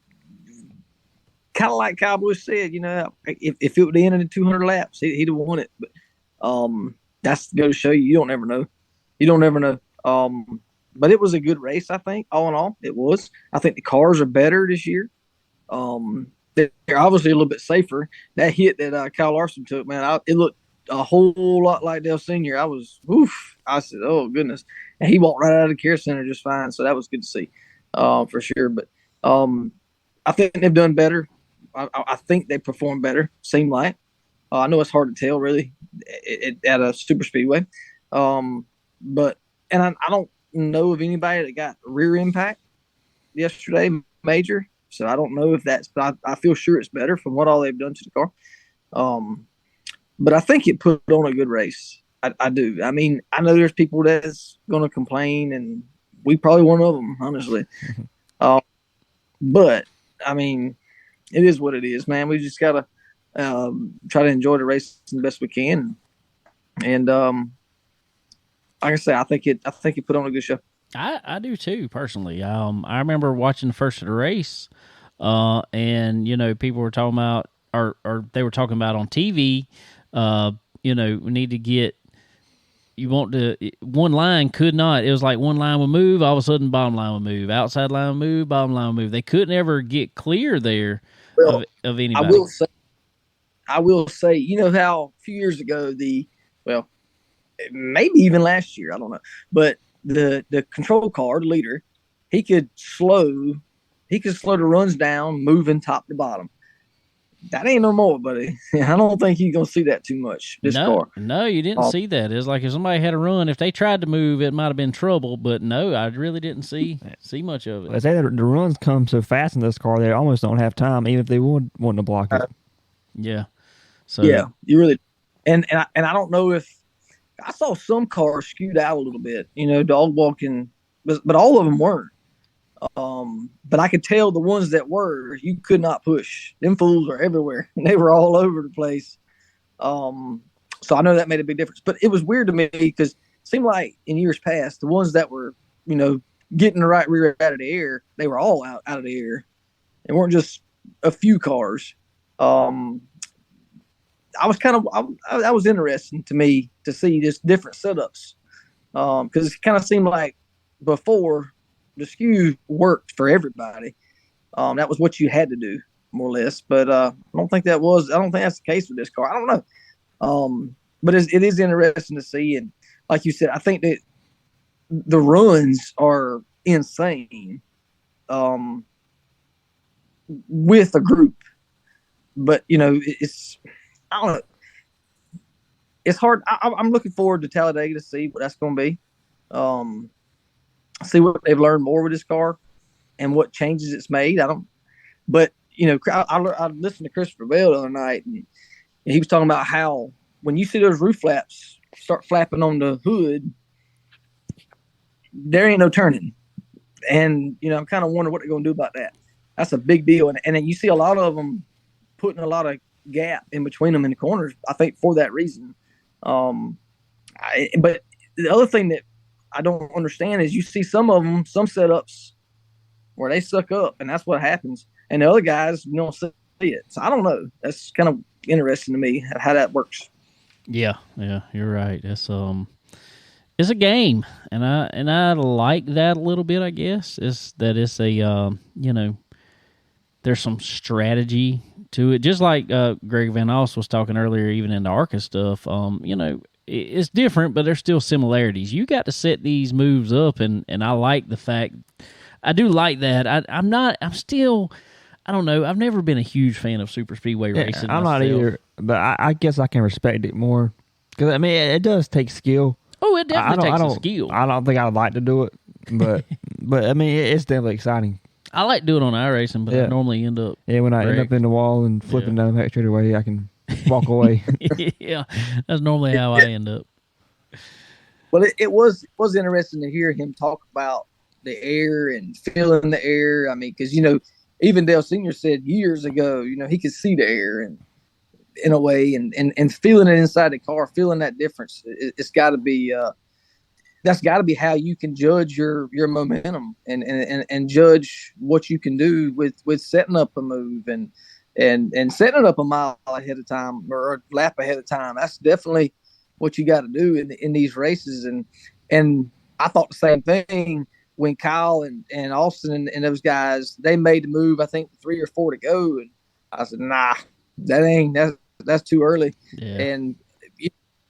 kind of like Cowboy said, you know, if it would have ended in 200 laps, he'd have won it. But that's to go to show you don't ever know. You don't ever know. But it was a good race, I think. All in all, it was. I think the cars are better this year. They're obviously a little bit safer. That hit that Kyle Larson took, man, it looked a whole lot like Dale Sr. I said, oh, goodness. And he walked right out of the care center just fine. So that was good to see for sure. But I think they've done better. I think they performed better, seemed like. I know it's hard to tell, really, at a super speedway. but I don't know of anybody that got rear impact yesterday major. So I don't know if that's, but I feel sure it's better from what all they've done to the car. But I think it put on a good race. I do. I mean, I know there's people that's going to complain, and we probably one of them, honestly. But I mean, it is what it is, man. We just gotta try to enjoy the race the best we can. And like I say, I think it put on a good show. I do too, personally. I remember watching the first of the race, and people were talking about, or they were talking about on TV. We need to get. You want to, one line could not. It was like one line would move, all of a sudden bottom line would move, outside line would move, bottom line would move. They couldn't ever get clear there of anybody. I will say, you know how a few years ago maybe even last year, I don't know, but the control car, the leader, he could slow the runs down, moving top to bottom. That ain't no more, buddy. I don't think you're going to see that too much this car. No, you didn't see that. It's like if somebody had a run, if they tried to move, it might have been trouble. But no, I really didn't see much of it. I say the runs come so fast in this car, they almost don't have time, even if they would want to block it. Yeah. So yeah, you really. And I don't know if I saw some cars skewed out a little bit, dog walking, but all of them weren't. But I could tell the ones that were, you could not push. Them fools are everywhere. They were all over the place. So I know that made a big difference. But it was weird to me because it seemed like in years past, the ones that were, getting the right rear out of the air, they were all out of the air. It weren't just a few cars. I was that was interesting to me to see just different setups. Because it kind of seemed like before, the skew worked for everybody. That was what you had to do, more or less. But I don't think that's the case with this car. I don't know. But it is interesting to see. And like you said, I think that the runs are insane with a group. But, it's, I don't know. It's hard. I'm looking forward to Talladega to see what that's going to be. See what they've learned more with this car and what changes it's made. I listened to Christopher Bell the other night, and he was talking about how when you see those roof flaps start flapping on the hood, there ain't no turning. And, I'm kind of wondering what they're going to do about that. That's a big deal. And then you see a lot of them putting a lot of gap in between them in the corners, I think, for that reason. But the other thing that I don't understand is you see some of them, some setups where they suck up, and that's what happens. And the other guys, you don't see it. So I don't know. That's kind of interesting to me how that works. Yeah, you're right. It's a game, and I like that a little bit. I guess it's a there's some strategy to it, just like Greg Van Alst was talking earlier, even in the ARCA stuff. It's different, but there's still similarities. You got to set these moves up, and I like the fact. I do like that. I don't know. I've never been a huge fan of super speedway racing. I'm not either, but I guess I can respect it more because it does take skill. Oh, it definitely takes skill. I don't think I'd like to do it, but it's definitely exciting. I like doing it on iRacing, but I normally end up. Yeah, when I end up in the wall and flipping down the back straight away, I can walk away. Yeah, that's normally how I end up. Well, it was interesting to hear him talk about the air and feeling the air. I mean, because even Dale Sr. said years ago, he could see the air and in a way, and feeling it inside the car, feeling that difference. It's got to be. That's got to be how you can judge your momentum and judge what you can do with setting up a move and setting it up a mile ahead of time or a lap ahead of time. That's definitely what you got to do in these races. And I thought the same thing when Kyle and Austin and those guys, they made the move, I think 3 or 4 to go. And I said, nah, that's too early. Yeah. And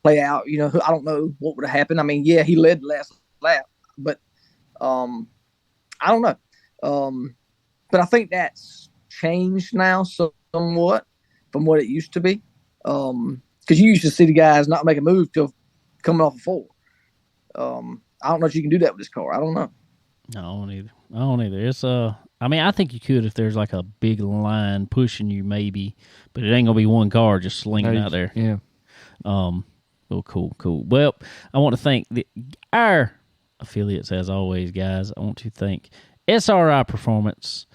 play out, I don't know what would have happened. I mean, yeah, he led the last lap, but I don't know. But I think that's changed now somewhat from what it used to be. Because you used to see the guys not make a move till coming off a 4. I don't know if you can do that with this car. I don't know. No, I don't either. It's I mean, I think you could if there's like a big line pushing you, maybe, but it ain't gonna be one car just slinging out there. Yeah. Well, cool. Well, I want to thank our affiliates as always, guys. I want to thank SRI Performance.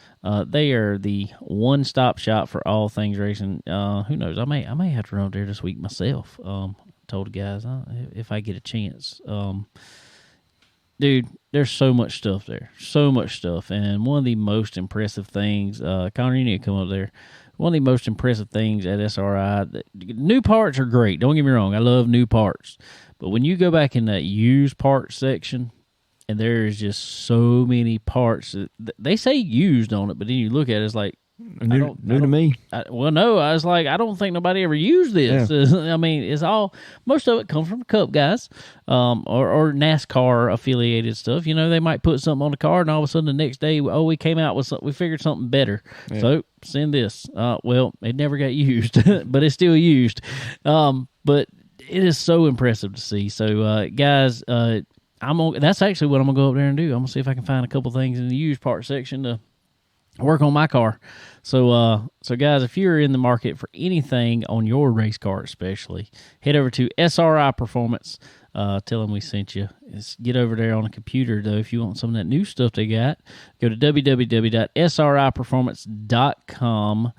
They are the one-stop shop for all things racing. Who knows? I may have to run up there this week myself. Told the guys if I get a chance. Dude, there's so much stuff there. So much stuff. And one of the most impressive things, Connor, you need to come up there. One of the most impressive things at SRI, new parts are great. Don't get me wrong. I love new parts. But when you go back in that used parts section, and there's just so many parts. They say used on it, but then you look at it, it's like, New to me. I was like, I don't think nobody ever used this. Yeah. I mean, most of it comes from the Cup guys, or NASCAR affiliated stuff. You know, they might put something on the car, and all of a sudden the next day, we came out with something, we figured something better. Yeah. So send this. Well, it never got used, but it's still used. But it is so impressive to see. So, guys, that's actually what I'm gonna go up there and do. I'm gonna see if I can find a couple things in the used part section to work on my car. So guys, if you're in the market for anything on your race car especially, head over to SRI Performance. Tell them we sent you. Get over there on a computer, though, if you want some of that new stuff they got. Go to www.sriperformance.com.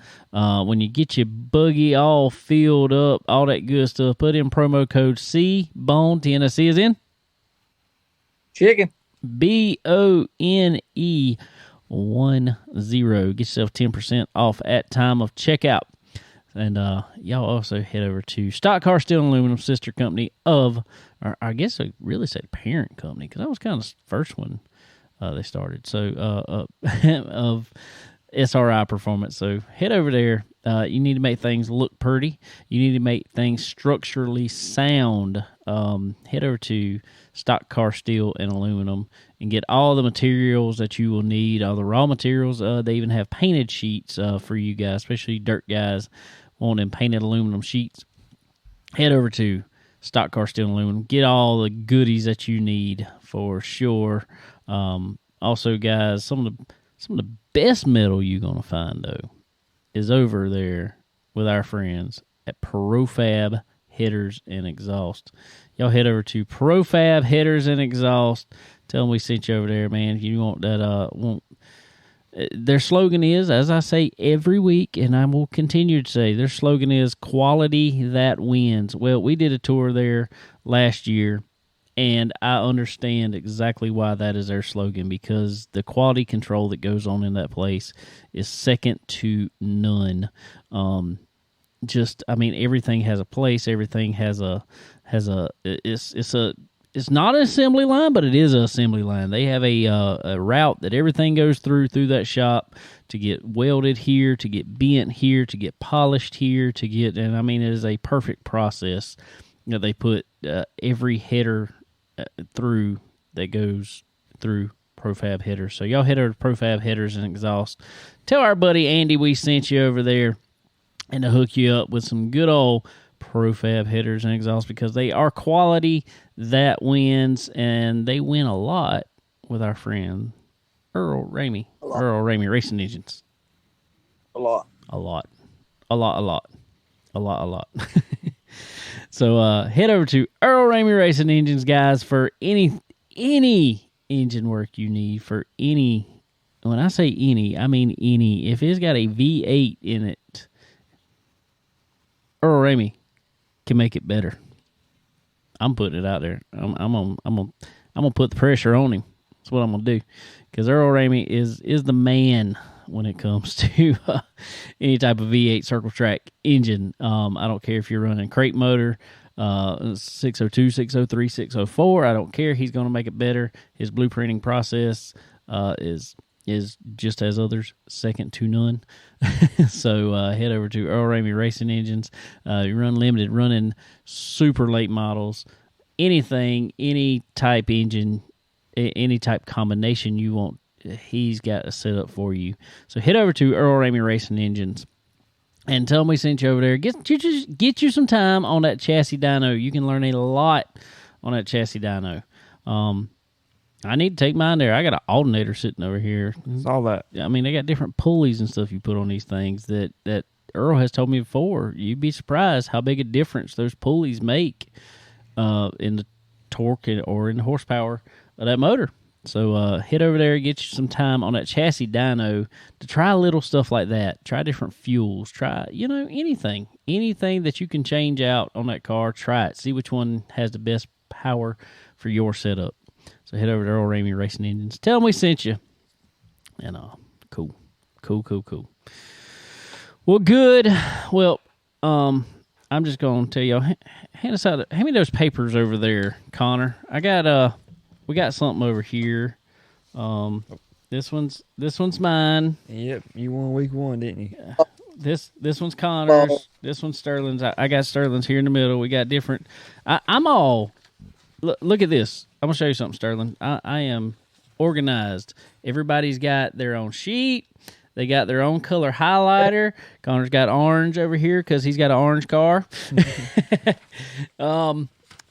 When you get your buggy all filled up, all that good stuff, put in promo code CBONE, Tennessee is in? Chicken. BONE10. Get yourself 10% off at time of checkout. And y'all also head over to Stock Car Steel and Aluminum, sister company of, or I guess I really said parent company, because that was kind of the first one they started. So of SRI Performance. So head over there. You need to make things look pretty. You need to make things structurally sound. Head over to Stock Car Steel and Aluminum and get all the materials that you will need, all the raw materials. They even have painted sheets for you guys, especially dirt guys wanting painted aluminum sheets. Head over to Stock Car Steel and Aluminum. Get all the goodies that you need for sure. Also, guys, some of the best metal you're going to find, though, is over there with our friends at Profab Headers and Exhaust. Y'all head over to Profab Headers and Exhaust. Tell them we sent you over there, man. If you want that, their slogan is, as I say every week, and I will continue to say, their slogan is quality that wins. Well, we did a tour there last year, and I understand exactly why that is their slogan, because the quality control that goes on in that place is second to none. Everything has a place. Everything it's not an assembly line, but it is an assembly line. They have a route that everything goes through that shop to get welded here, to get bent here, to get polished here, it is a perfect process. You know, they put every header through that goes through Profab Headers. So y'all head over to Profab Headers and Exhaust. Tell our buddy Andy we sent you over there, and to hook you up with some good old Profab Headers and Exhaust, because they are quality that wins, and they win a lot with our friend Earl Ramey. Earl Ramey Racing Engines. A lot. So head over to Earl Ramey Racing Engines, guys, for any engine work you need for any. When I say any, I mean any. If it's got a V8 in it, Earl Ramey can make it better. I'm putting it out there. I'm gonna put the pressure on him. That's what I'm gonna do, because Earl Ramey is the man when it comes to any type of V8 circle track engine. I don't care if you're running crate motor, 602, 603, 604. I don't care. He's gonna make it better. His blueprinting process is just as others, second to none. So head over to Earl Ramey Racing Engines. You run limited, running super late models, anything, any type engine, any type combination you want, he's got a setup for you. So head over to Earl Ramey Racing Engines and tell them we sent you over there. Get you some time on that chassis dyno. You can learn a lot on that chassis dyno. I need to take mine there. I got an alternator sitting over here. Saw that. I mean, they got different pulleys and stuff you put on these things that Earl has told me before. You'd be surprised how big a difference those pulleys make in the torque or in the horsepower of that motor. So head over there and get you some time on that chassis dyno to try little stuff like that. Try different fuels. Try, anything that you can change out on that car. Try it. See which one has the best power for your setup. So head over to Earl Ramey Racing Engines. Tell them we sent you. And cool. Well, good. Well, I'm just going to tell y'all, hand us out, hand me those papers over there, Connor. We got something over here. This one's mine. Yep, you won week 1, didn't you? This one's Connor's. This one's Sterling's. I got Sterling's here in the middle. We got different. I'm all. Look at this. I'm gonna show you something, Sterling. I am organized. Everybody's got their own sheet. They got their own color highlighter. Connor's got orange over here because he's got an orange car.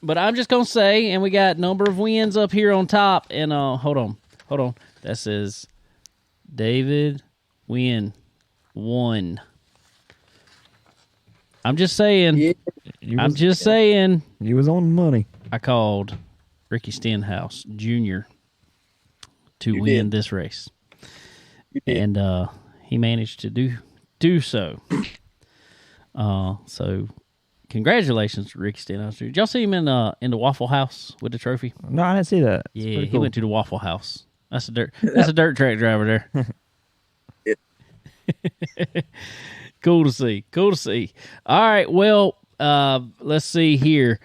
But I'm just gonna say, and we got number of wins up here on top. And hold on. That says David win 1. I'm just saying. Yeah. Saying. You was on the money. I called Ricky Stenhouse Jr. to win this race. And he managed to do so. So congratulations, Ricky Stenhouse. Did y'all see him in the Waffle House with the trophy? No, I didn't see that. Yeah, he went to the Waffle House. That's a dirt track driver there. Cool to see. All right, well, let's see here.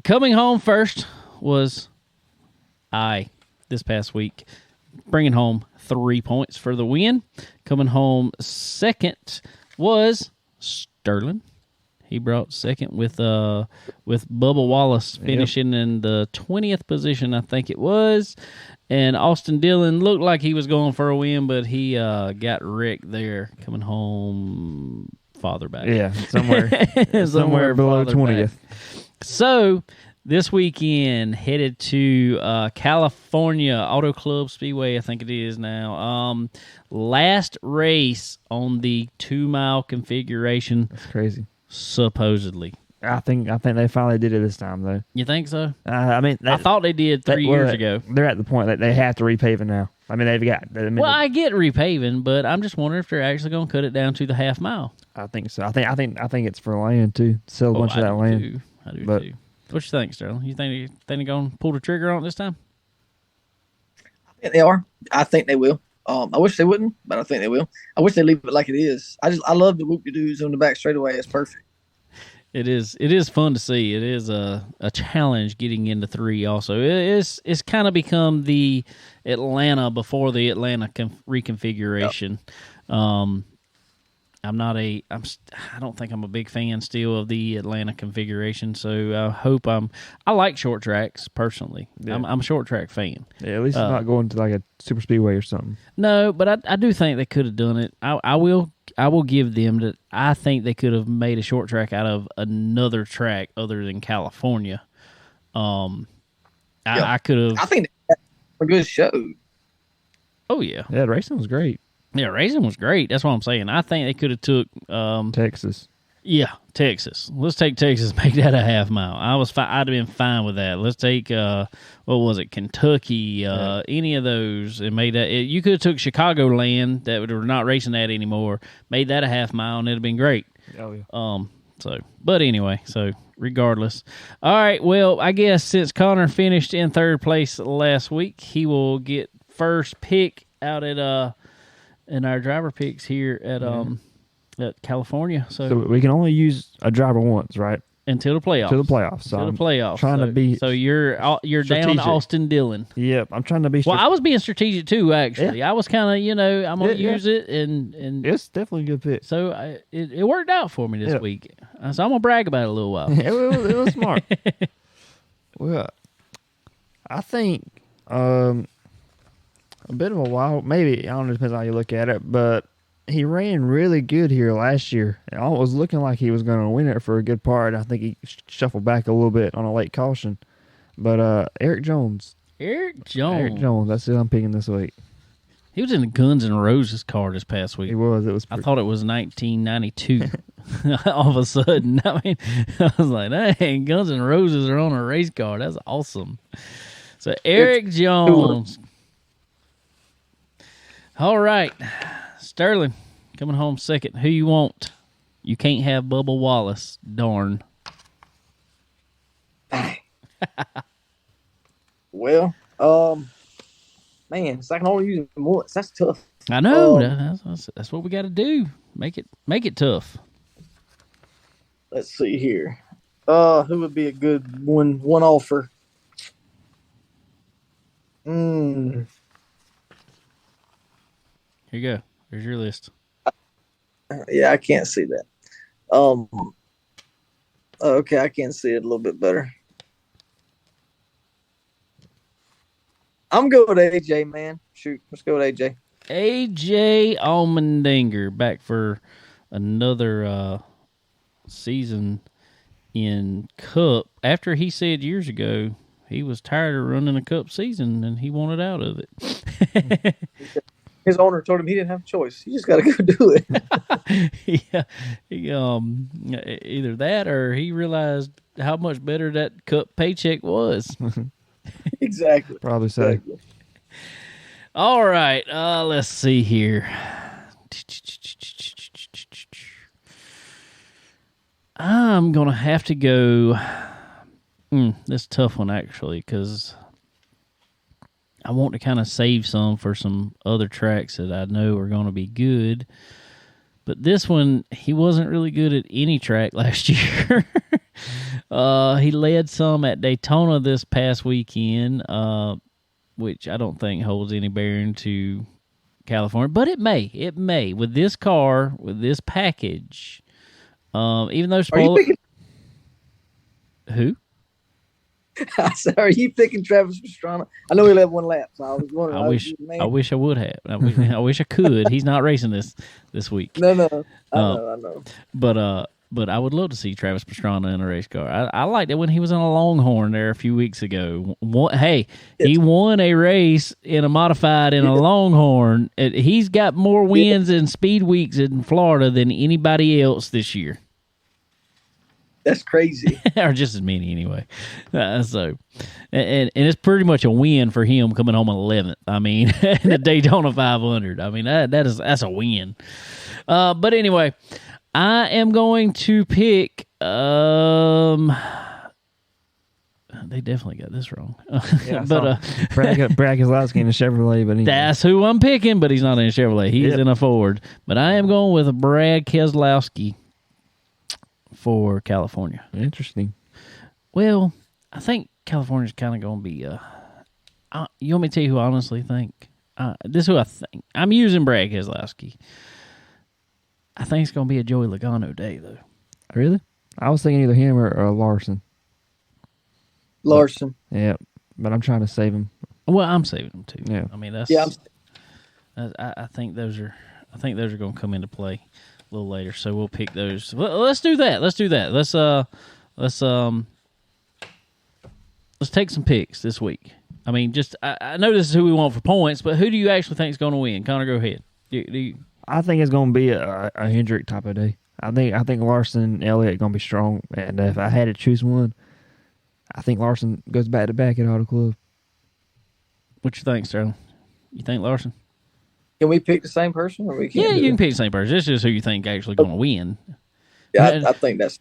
Coming home first was this past week, bringing home 3 points for the win. Coming home second was Sterling. He brought second with Bubba Wallace finishing in the 20th position, I think it was. And Austin Dillon looked like he was going for a win, but he got wrecked there. Coming home farther back. Yeah, somewhere below 20th. So this weekend, headed to California Auto Club Speedway, I think it is now. Last race on the 2-mile configuration. That's crazy. Supposedly. I think they finally did it this time, though. You think so? I thought they did 3 years ago. They're at the point that they have to repave it now. I mean, they've got. I get repaving, but I'm just wondering if they're actually going to cut it down to the half mile. I think so. I think it's for land too. Sell a bunch of that land. I do too. What you think, Sterling? You think they're going to pull the trigger on it this time? I think they are. I think they will. I wish they wouldn't, but I think they will. I wish they leave it like it is. I love the whoop-de-doos on the back straightaway. It's perfect. It is fun to see. It is a challenge getting into 3 also. It's kind of become the Atlanta before the Atlanta reconfiguration. Yep. I don't think I'm a big fan still of the Atlanta configuration, so I like short tracks personally. Yeah. I'm a short track fan. Yeah, at least it's not going to like a super speedway or something. No, but I do think they could have done it. I will give them that. I think they could have made a short track out of another track other than California. I could have. I think that's a good show. Oh yeah, yeah. Racing was great. Yeah, racing was great. That's what I'm saying. I think they could have took Texas. Yeah, Texas. Let's take Texas. Make that a half mile. I'd have been fine with that. Let's take what was it? Kentucky. Any of those and made that. You could have took Chicagoland that we're not racing that anymore. Made that a half mile and it'd have been great. Oh yeah. But anyway. Regardless. All right. Well, I guess since Connor finished in third place last week, he will get first pick out at in our driver picks here at California. So we can only use a driver once, right? Until the playoffs. Trying to be. So you're down to Austin Dillon. Yep, I'm trying to be. Well, I was being strategic too. Actually, I was kind of I'm gonna use it and it's definitely a good pick. So it worked out for me this week. So I'm gonna brag about it a little while. it was smart. Well, I think a bit of a wild, maybe, I don't know, depends on how you look at it, but he ran really good here last year. It was looking like he was going to win it for a good part. I think he shuffled back a little bit on a late caution. But Eric Jones. Eric Jones. That's who I'm picking this week. He was in the Guns N' Roses car this past week. He was. It was. I thought it was 1992. All of a sudden, I mean, I was like, "Hey, Guns N' Roses are on a race car. That's awesome." So Eric Jones. All right, Sterling coming home second. Who you want? You can't have Bubba Wallace. Darn. Well, man, so I can only use him once. That's tough. I know. That's what we got to do. Make it tough. Let's see here. Who would be a good one offer? Here you go. Here's your list. Yeah, I can't see that. Okay, I can see it a little bit better. I'm going with AJ, man. Shoot, let's go with AJ. AJ Allmendinger back for another season in Cup. After he said years ago he was tired of running a Cup season and he wanted out of it. His owner told him he didn't have a choice. He just got to go do it. Yeah, either that or he realized how much better that Cup paycheck was. Exactly. Probably so. Exactly. All right, let's see here. I'm gonna have to go. This is a tough one actually because I want to kind of save some for some other tracks that I know are going to be good. But this one, he wasn't really good at any track last year. He led some at Daytona this past weekend, which I don't think holds any bearing to California. But it may. It may. With this car, with this package, even though... Who? I said, are you picking Travis Pastrana? I know he led one lap, so I was wondering. I wish I would have. I wish I could. He's not racing this week. No. I know. But I would love to see Travis Pastrana in a race car. I liked it when he was in a Longhorn there a few weeks ago. He won a race in a modified in a Longhorn. He's got more wins in speed weeks in Florida than anybody else this year. That's crazy. Or just as many anyway. And it's pretty much a win for him coming home 11th. I mean, in the Daytona 500. I mean, that's a win. But anyway, I am going to pick. They definitely got this wrong. Yeah, but Brad Keselowski in a Chevrolet, but that's who I'm picking. But he's not in a Chevrolet. He's in a Ford. But I am going with Brad Keselowski for California. Interesting. Well, I think California's kind of going to be. You want me to tell you who I honestly think? This is who I think. I'm using Brad Keselowski. I think it's going to be a Joey Logano day, though. Really? I was thinking either him or Larson. Larson. Yeah, but I'm trying to save him. Well, I'm saving them too. Yeah. I mean that's. Yeah. I think those are. I think those are going to come into play a little later. So we'll pick those. Well, let's do that. Let's take some picks this week. I mean, I know this is who we want for points, but who do you actually think is going to win? Connor, go ahead. Do you, I think it's going to be a Hendrick type of day. I think Larson and Elliott are going to be strong, and if I had to choose one, I think Larson goes back to back at Auto Club. What you think, Sterling? You think Larson? Can we pick the same person, or we can't? Yeah, you can pick the same person. This is who you think actually going to win. Yeah, I think that's.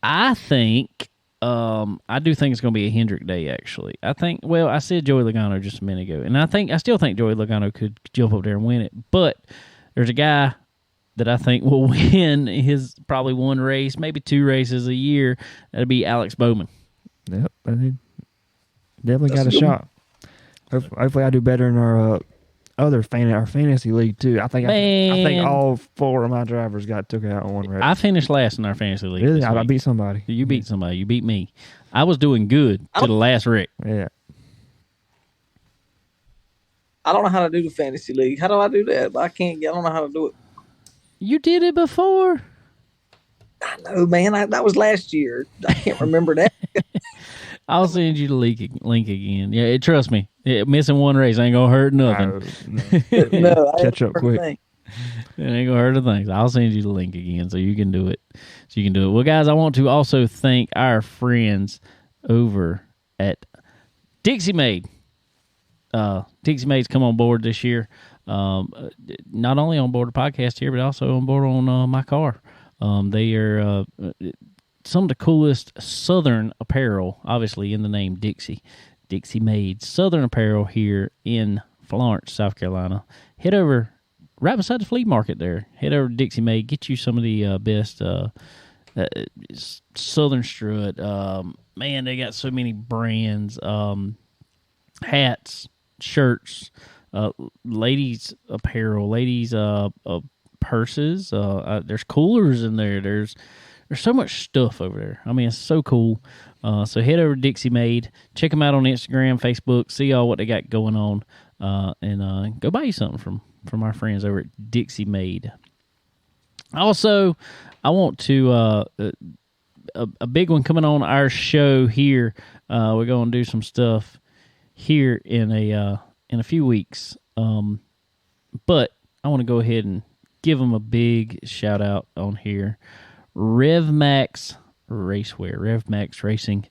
I think. I do think it's going to be a Hendrick day. Actually, I think. Well, I said Joey Logano just a minute ago, and I still think Joey Logano could jump up there and win it. But there's a guy that I think will win his probably one race, maybe two races a year. That'd be Alex Bowman. Yep, I think definitely got a shot. Hopefully, I do better in our our fantasy league too. I think all four of my drivers took out in one race. I finished last in our fantasy league. Really, I beat somebody. You beat somebody. You beat me. I was doing good to the last wreck. Yeah. I don't know how to do the fantasy league. How do I do that? But I don't know how to do it. You did it before. I know, man. That was last year. I can't remember that. I'll send you the link again. Yeah, trust me. Missing one race ain't gonna hurt nothing. No, I Catch up ain't quick. thing. It ain't gonna hurt a thing. I'll send you the link again so you can do it. Well, guys, I want to also thank our friends over at Dixie Made. Dixie Made's come on board this year. Not only on board the podcast here, but also on board on my car. They are some of the coolest Southern apparel, obviously in the name Dixie. Dixie Made Southern apparel here in Florence, South Carolina. Head over right beside the flea market there. Head over to Dixie Made. Get you some of the best Southern strut. Man, they got so many brands. Hats, shirts, ladies apparel, ladies purses. There's coolers in there. There's so much stuff over there. I mean, it's so cool. So head over to Dixie Made. Check them out on Instagram, Facebook. See all what they got going on, and go buy you something from our friends over at Dixie Made. Also, I want to a big one coming on our show here. We're going to do some stuff here in a few weeks. But I want to go ahead and give them a big shout out on here. RevMax Racewear, RevMax Racing.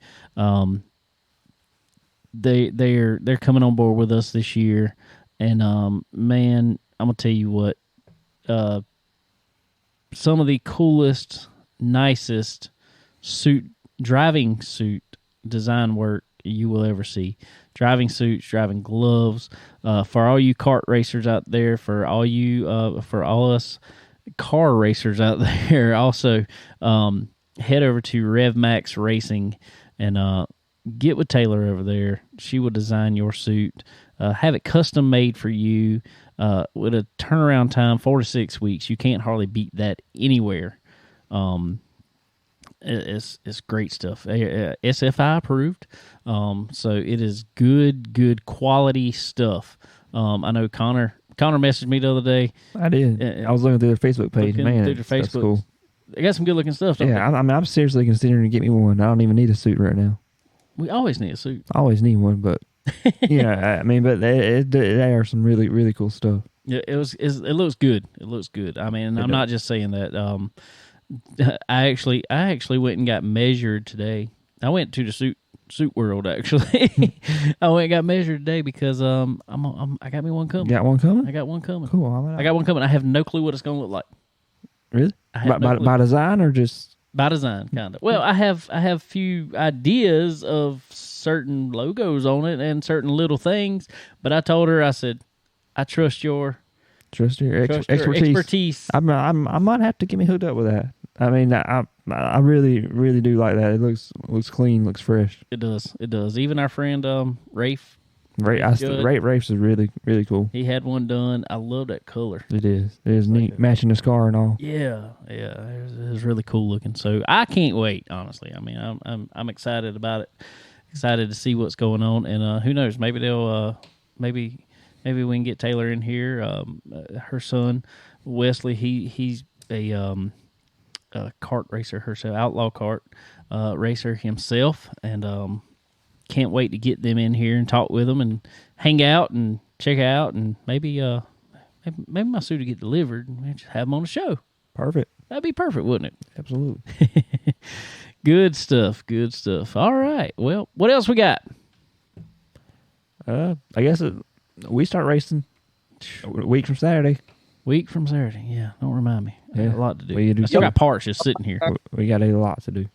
They're coming on board with us this year, and man, I'm gonna tell you what, some of the coolest, nicest driving suit design work you will ever see. Driving suits, driving gloves, for all you kart racers out there, for all us car racers out there. Also, head over to RevMax Racing and get with Taylor over there. She will design your suit, have it custom made for you, with a turnaround time 4 to 6 weeks. You can't hardly beat that anywhere. It's great stuff. SFI approved. So it is good quality stuff. I know Connor messaged me the other day. I did. I was looking through their Facebook page. Man, that's cool. They got some good looking stuff. Yeah, I'm seriously considering to get me one. I don't even need a suit right now. We always need a suit. I always need one, but I mean, but they are some really cool stuff. Yeah, it looks good. It looks good. I mean, I'm not just saying that. I actually went and got measured today. I went to the suit world actually. I went and got measured today because I got me one coming. Got one coming? I got one coming. Cool. I got one coming. I have no clue what it's going to look like. Really? By design or just by design, kind of. Well, I have few ideas of certain logos on it and certain little things, but I told her, I said, I trust your expertise. I might have to get me hooked up with that. I mean, I really do like that. It looks clean, looks fresh. It does. Even our friend Rafe. Rafe's is really cool. He had one done. I love that color. It is neat, matching his car and all. Yeah, it was really cool looking. So I can't wait. Honestly, I mean, I'm excited about it. Excited to see what's going on, and who knows? Maybe they'll maybe we can get Taylor in here. Her son Wesley, he's a kart racer herself, outlaw kart racer himself, and can't wait to get them in here and talk with them and hang out and check out, and maybe my suit will get delivered and we just have them on the show. Perfect. That'd be perfect, wouldn't it? Absolutely. Good stuff. All right. Well, what else we got? I guess we start racing a week from Saturday. Yeah, don't remind me. I got a lot to do. I still got parts just sitting here. We got a lot to do.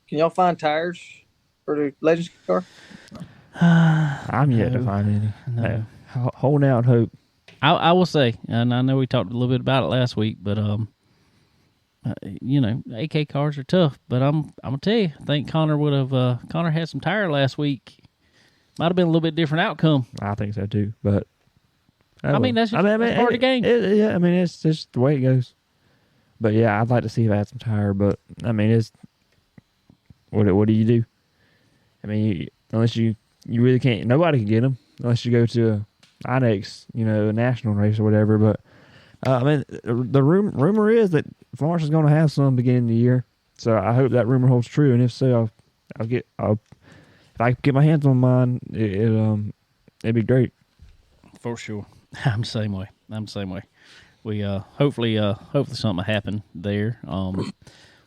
Can y'all find tires for the Legends car? I'm yet to find any. No. Holding out hope. I will say, and I know we talked a little bit about it last week, but AK cars are tough. But I'm gonna tell you, I think Connor had some tire last week. Might have been a little bit different outcome. I think so too, but I mean that's just part of the game. I mean it's just the way it goes. But yeah, I'd like to see if I had some tire. But I mean, it's what do you do? I mean, unless you really can't. Nobody can get them unless you go to a INEX, a national race or whatever. But I mean, the rumor is that Florence is going to have some beginning of the year. So I hope that rumor holds true. And if so, I'll I could get my hands on mine, it'd be great. For sure. I'm the same way. We hopefully something will happen there.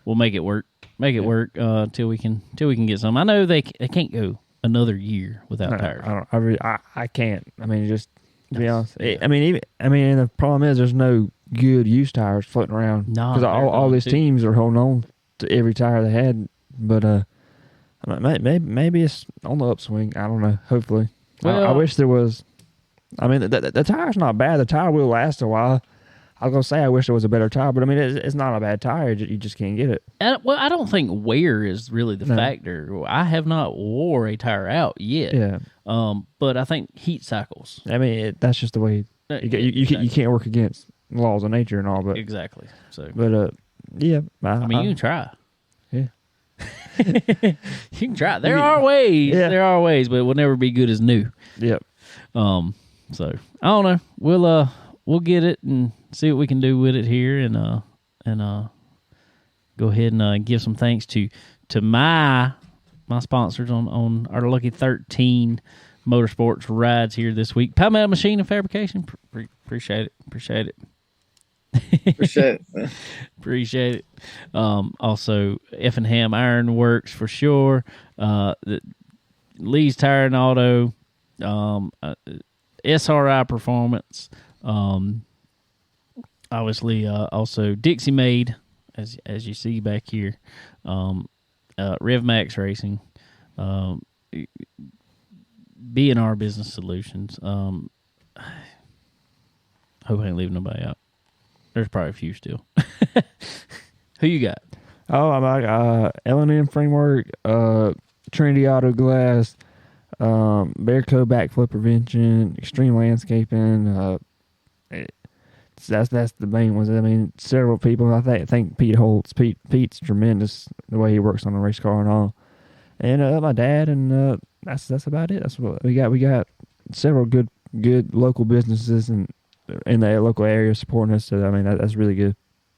We'll make it work. Till we can get some. I know they can't go another year without tires. I can't. I mean, just to be honest. And the problem is there's no good used tires floating around because all these teams are holding on to every tire they had. But maybe it's on the upswing. I don't know. Hopefully, I wish there was. I mean, the tire's not bad. The tire will last a while. I was gonna say I wish there was a better tire, but I mean it's not a bad tire. You just can't get it. Well, I don't think wear is really the factor. I have not wore a tire out yet. Yeah. But I think heat cycles. I mean that's just the way you can't work against laws of nature and all. But exactly. So. But yeah. I mean you can try. Yeah. You can try. There are ways. Yeah. There are ways, but it will never be good as new. Yep. So I don't know. We'll get it and see what we can do with it here, and go ahead and give some thanks to my sponsors on our Lucky 13 Motorsports rides here this week. Palmetto Machine and Fabrication. Appreciate it. Appreciate it, man. Appreciate it. Also, Effingham Iron Works for sure. Lee's Tire and Auto. SRI Performance. Obviously, also Dixie Made, as you see back here. Rev Max Racing. B&R Business Solutions. Hope I ain't leaving nobody out. There's probably a few still. Who you got? Oh, I'm like L&M Framework, Trinity Auto Glass, Bearco Backflip Prevention, Extreme Landscaping. That's the main ones. I mean, several people. I think Pete Holtz. Pete's tremendous the way he works on the race car and all. And my dad, and that's about it. That's what we got. We got several good local businesses and in the local area supporting us. So I mean, that's really good.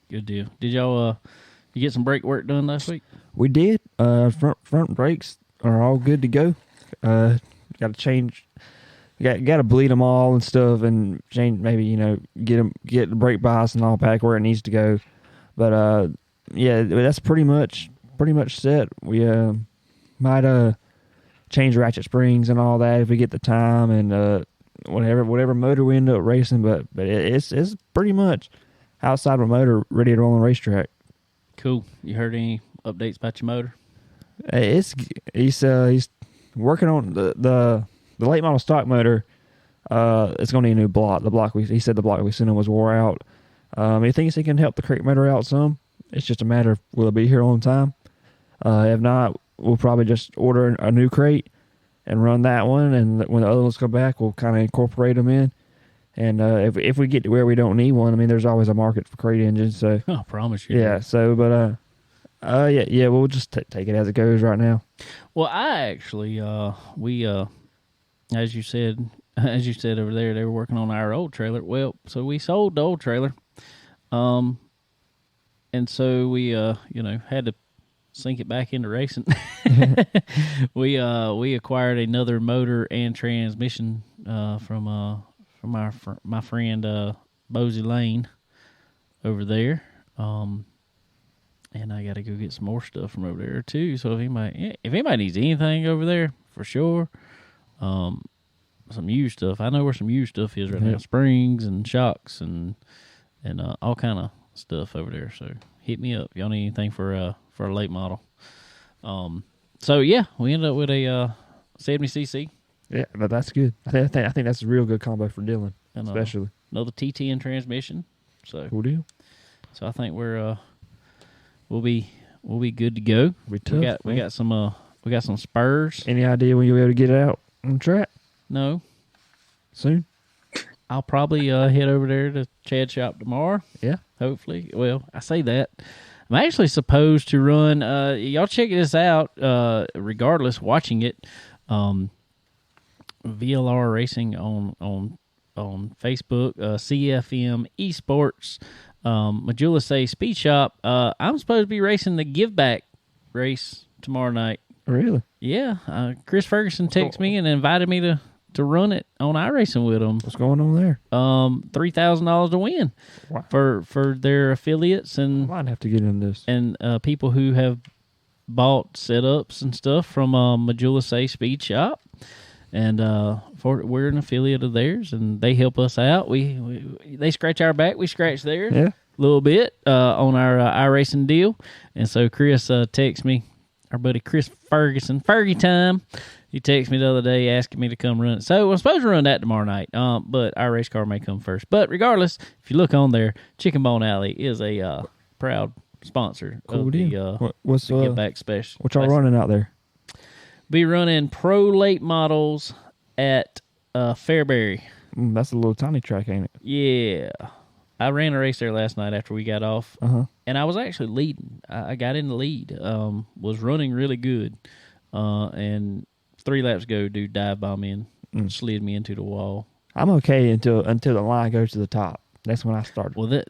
Good deal. Did y'all you get some brake work done last week? We did. Front brakes are all good to go. Got to change. Got to bleed them all and stuff, and change. Maybe get the brake bias and all back where it needs to go. But yeah, that's pretty much set. We might change ratchet springs and all that if we get the time and whatever motor we end up racing. But it's pretty much outside of a motor ready to roll on the racetrack. Cool. You heard any updates about your motor? He's working on the late model stock motor. It's going to need a new block. He said the block we sent him was wore out. He thinks he can help the crate motor out some. It's just a matter of will it be here on time. If not, we'll probably just order a new crate and run that one. And when the other ones come back, we'll kind of incorporate them in. And if we get to where we don't need one, I mean, there's always a market for crate engines. So I promise you. Yeah. So, but yeah, we'll just take it as it goes right now. Well, I actually we as you said over there, they were working on our old trailer. Well, so we sold the old trailer, and so we had to sink it back into racing. We acquired another motor and transmission from my friend Bosie Lane over there, and I got to go get some more stuff from over there too. So if anybody needs anything over there, for sure. Some used stuff. I know where some used stuff is right now. Springs and shocks and all kind of stuff over there. So hit me up if y'all need anything for a late model. So yeah, we ended up with a 70cc. Yeah, but that's good. I think that's a real good combo for Dylan, and, especially another TTN transmission. So cool deal. So I think we'll be good to go. We got some spurs. Any idea when you'll be able to get it out on the track? No. Soon? I'll probably head over there to Chad's shop tomorrow. Yeah. Hopefully. Well, I say that. I'm actually supposed to run, y'all check this out, regardless, watching it, VLR Racing on Facebook, CFM Esports, Majula Say Speed Shop. I'm supposed to be racing the Give Back race tomorrow night. Really? Yeah, Chris Ferguson texted me and invited me to run it on iRacing with them. What's going on there? $3,000 to win. Wow. For their affiliates I and might have to get in this. and people who have bought setups and stuff from Majula Say Speed Shop, and we're an affiliate of theirs, and they help us out. They scratch our back, we scratch theirs a little bit on our iRacing deal, and so Chris texts me, our buddy Chris Ferguson, Fergie time. He texted me the other day asking me to come run it. So I'm supposed to run that tomorrow night, but our race car may come first. But regardless, if you look on there, Chicken Bone Alley is a proud sponsor of the what's Get Back Special. What y'all running out there? Be running pro late models at Fairbury. That's a little tiny track, ain't it? Yeah. I ran a race there last night after we got off, and I was actually leading. I got in the lead, was running really good, and 3 laps ago, dude dive bomb in, slid me into the wall. I'm okay until the line goes to the top. That's when I start. Well, the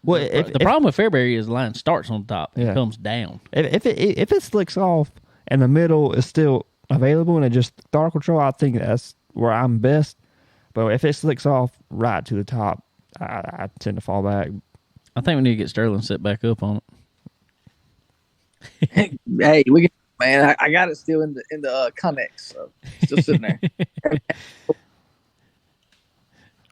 problem with Fairbury is the line starts on the top and comes down. If it slicks off and the middle is still available and it just throttle control, I think that's where I'm best. But if it slicks off right to the top, I tend to fall back. I think we need to get Sterling set back up on it. Hey, we can, man. I got it still in the Connex, so still sitting there.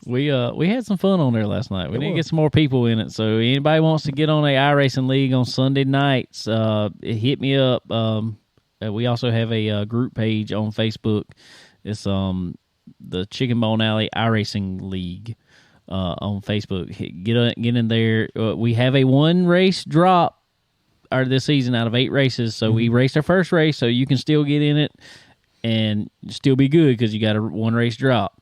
We had some fun on there last night. We need to get some more people in it. So anybody wants to get on a iRacing league on Sunday nights, hit me up. We also have a group page on Facebook. It's the Chicken Bone Alley iRacing League on Facebook. Get in there. We have a 1 race drop this season out of 8 races. So we raced our first race, so you can still get in it and still be good because you got a 1 race drop.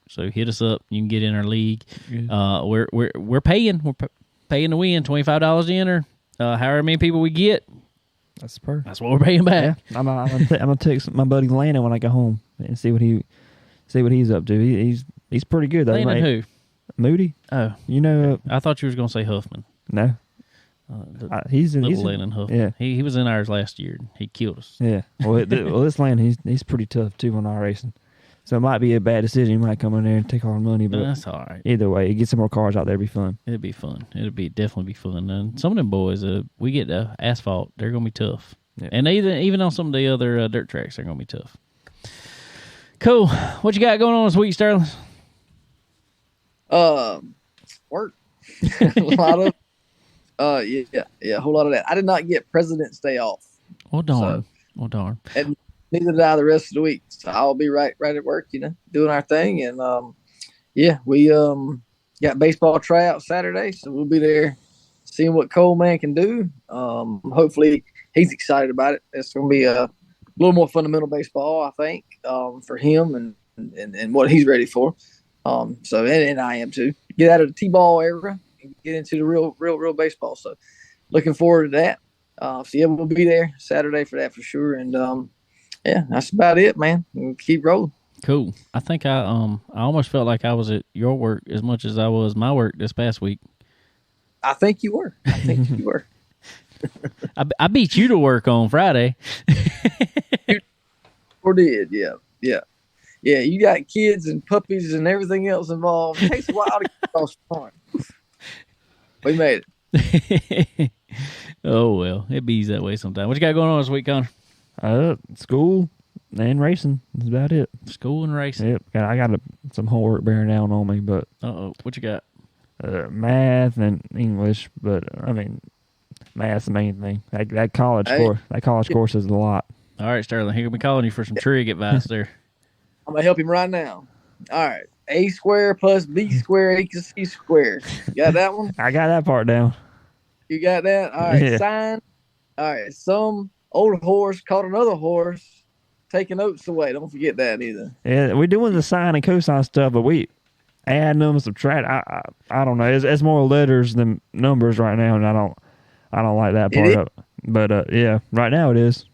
So hit us up. You can get in our league. We're paying. We're paying to win. $25 to enter. However many people we get, that's perfect. That's what we're paying back. Yeah. I'm gonna text my buddy Landon when I go home and see what he's up to. He's pretty good though. Landon who? Moody. Oh, you know. I thought you was gonna say Huffman. No. He's Landon Huffman. Yeah. He was in ours last year. He killed us. Yeah. Well, this Landon he's pretty tough too on our racing. So it might be a bad decision. He might come in there and take all our money, but that's all right. Either way, get some more cars out there. It'd be fun. It'd be fun. Definitely be fun. And some of them boys, we get asphalt, they're gonna be tough. Yeah. And even on some of the other dirt tracks, they're gonna be tough. Cool. What you got going on this week, Sterling? Work. A lot of. A whole lot of that. I did not get President's Day off. Well, darn. Well, darn. And neither did I the rest of the week. So I'll be right at work, doing our thing. And we got baseball tryout Saturday, so we'll be there seeing what Coleman can do. Hopefully he's excited about it. It's going to be a little more fundamental baseball, I think, for him and what he's ready for. And I am too. Get out of the T-ball era and get into the real baseball. So looking forward to that. We'll be there Saturday for that for sure. And that's about it, man. We'll keep rolling. Cool. I think I almost felt like I was at your work as much as I was my work this past week. I think you were. I beat you to work on Friday. Or did, yeah. You got kids and puppies and everything else involved. It takes a while to get across the farm. We made it. Oh well, it bees that way sometimes. What you got going on this week, Connor? School and racing. That's about it. School and racing. Yep. I got some homework bearing down on me, but what you got? Math and English, but I mean, math's the main thing. That college course is a lot. All right, Sterling, here we calling you for some trig advice there. I'm gonna help him right now. All right, a squared plus b squared equals c squared. You got that one? I got that part down. You got that? All right, Sine. All right, some old horse caught another horse, taking oats away. Don't forget that either. Yeah, we're doing the sine and cosine stuff, but we add them, subtract. I don't know. It's more letters than numbers right now, and I don't like that part of it. But right now it is.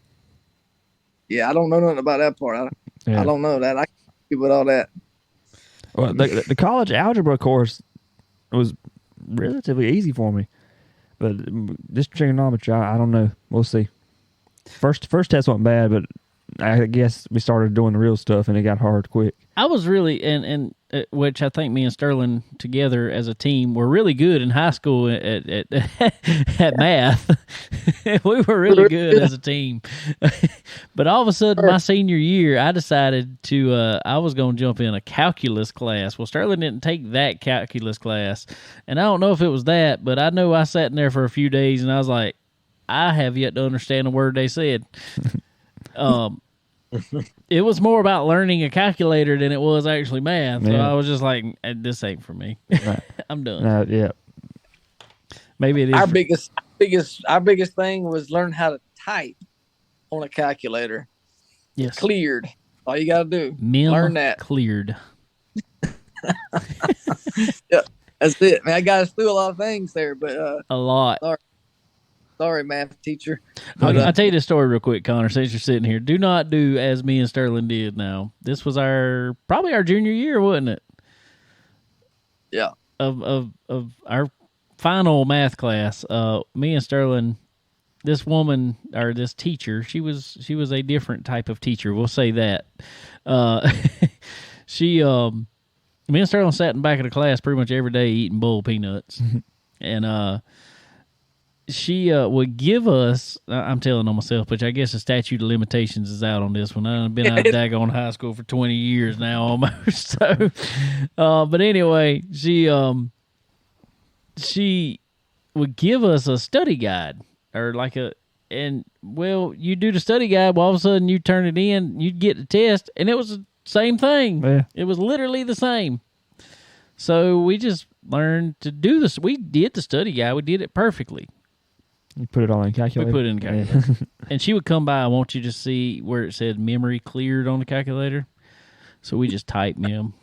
Yeah, I don't know nothing about that part. I don't know that. I can't keep with all that. Well, the college algebra course was relatively easy for me, but this trigonometry, I don't know. We'll see. First test went bad, but I guess we started doing the real stuff, and it got hard quick. I was really, and which I think me and Sterling together as a team were really good in high school at math. We were really good as a team. But all of a sudden, my senior year, I decided I was going to jump in a calculus class. Well, Sterling didn't take that calculus class, and I don't know if it was that, but I know I sat in there for a few days, and I was like, I have yet to understand a word they said. It was more about learning a calculator than it was actually math. So I was just like, this ain't for me. Right. I'm done. Yeah. Maybe it is. Our biggest thing was learn how to type on a calculator. Yes. Cleared. All you got to do. Learn that. Cleared. Yeah, that's it. Man, I got us through a lot of things there, but a lot. Sorry, math teacher. I'll tell you this story real quick, Connor, since you're sitting here. Do not do as me and Sterling did now. This was probably our junior year, wasn't it? Yeah. Of our final math class. Me and Sterling, this woman, or this teacher, she was a different type of teacher. We'll say that. Me and Sterling sat in the back of the class pretty much every day eating bowl peanuts. And she would give us, I'm telling on myself, but I guess the statute of limitations is out on this one. I've been out of daggone high school for 20 years now almost. So, but anyway, she would give us a study guide or you do the study guide, well, all of a sudden you turn it in, you'd get the test, and it was the same thing. Yeah. It was literally the same. So we just learned to do this. We did the study guide. We did it perfectly. You put it all in calculator? We put it in calculator. Yeah. And she would come by. I want you to see where it said memory cleared on the calculator. So we just typed mem.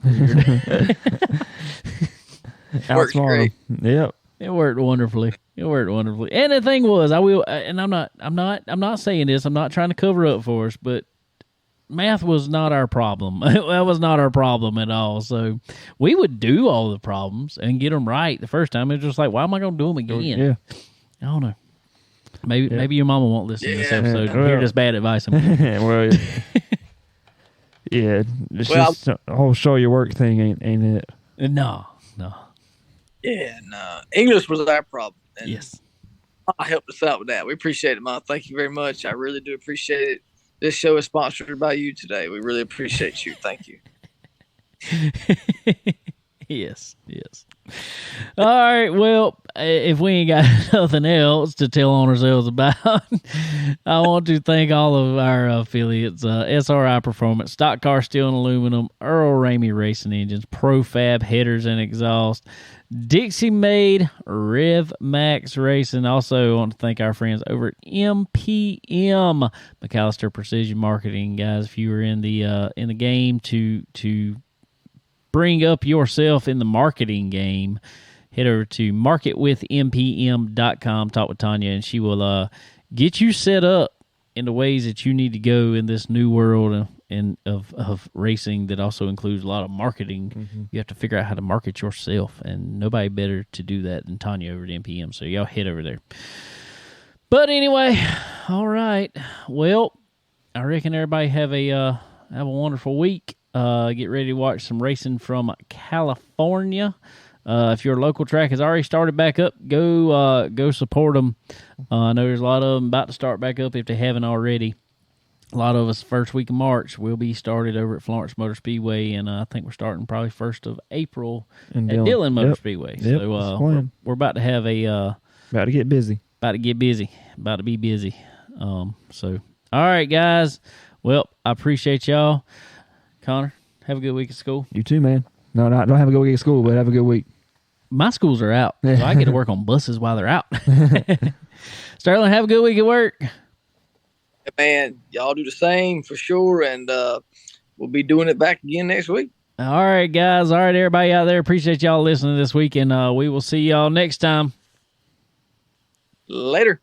Outsmart them. Yep. It worked wonderfully. And the thing was, I'm not saying this. I'm not trying to cover up for us, but math was not our problem. That was not our problem at all. So we would do all the problems and get them right the first time. It was just like, why am I going to do them again? Yeah. I don't know. Maybe your mama won't listen to this episode and hear this bad advice. Well, yeah. It's just the whole show your work thing ain't it? No. Yeah, no. English was our problem. And yes. I helped us out with that. We appreciate it, Mom. Thank you very much. I really do appreciate it. This show is sponsored by you today. We really appreciate you. Thank you. Yes. All right. Well, if we ain't got nothing else to tell on ourselves about, I want to thank all of our affiliates, SRI Performance, Stock Car Steel and Aluminum, Earl Ramey Racing Engines, ProFab Headers and Exhaust, Dixie Made, Rev Max Racing. Also want to thank our friends over at MPM, McAllister Precision Marketing. Guys, if you were in the game to bring up yourself in the marketing game, head over to marketwithmpm.com, talk with Tanya, and she will get you set up in the ways that you need to go in this new world of racing that also includes a lot of marketing. Mm-hmm. You have to figure out how to market yourself, and nobody better to do that than Tanya over at MPM, so y'all head over there. But anyway, all right. Well, I reckon everybody have a wonderful week. Get ready to watch some racing from California. If your local track has already started back up, go support them. I know there's a lot of them about to start back up if they haven't already. A lot of us first week of March will be started over at Florence Motor Speedway, and I think we're starting probably 1st of April at Dillon Motor Speedway. Yep, so we're about to have about to get busy. About to be busy. So all right, guys. Well, I appreciate y'all. Connor, have a good week at school. You too, man. No, don't have a good week at school, but have a good week. My schools are out, so I get to work on buses while they're out. Sterling, have a good week at work. Man, y'all do the same for sure, and we'll be doing it back again next week. All right, guys. All right, everybody out there. Appreciate y'all listening this week, and we will see y'all next time. Later.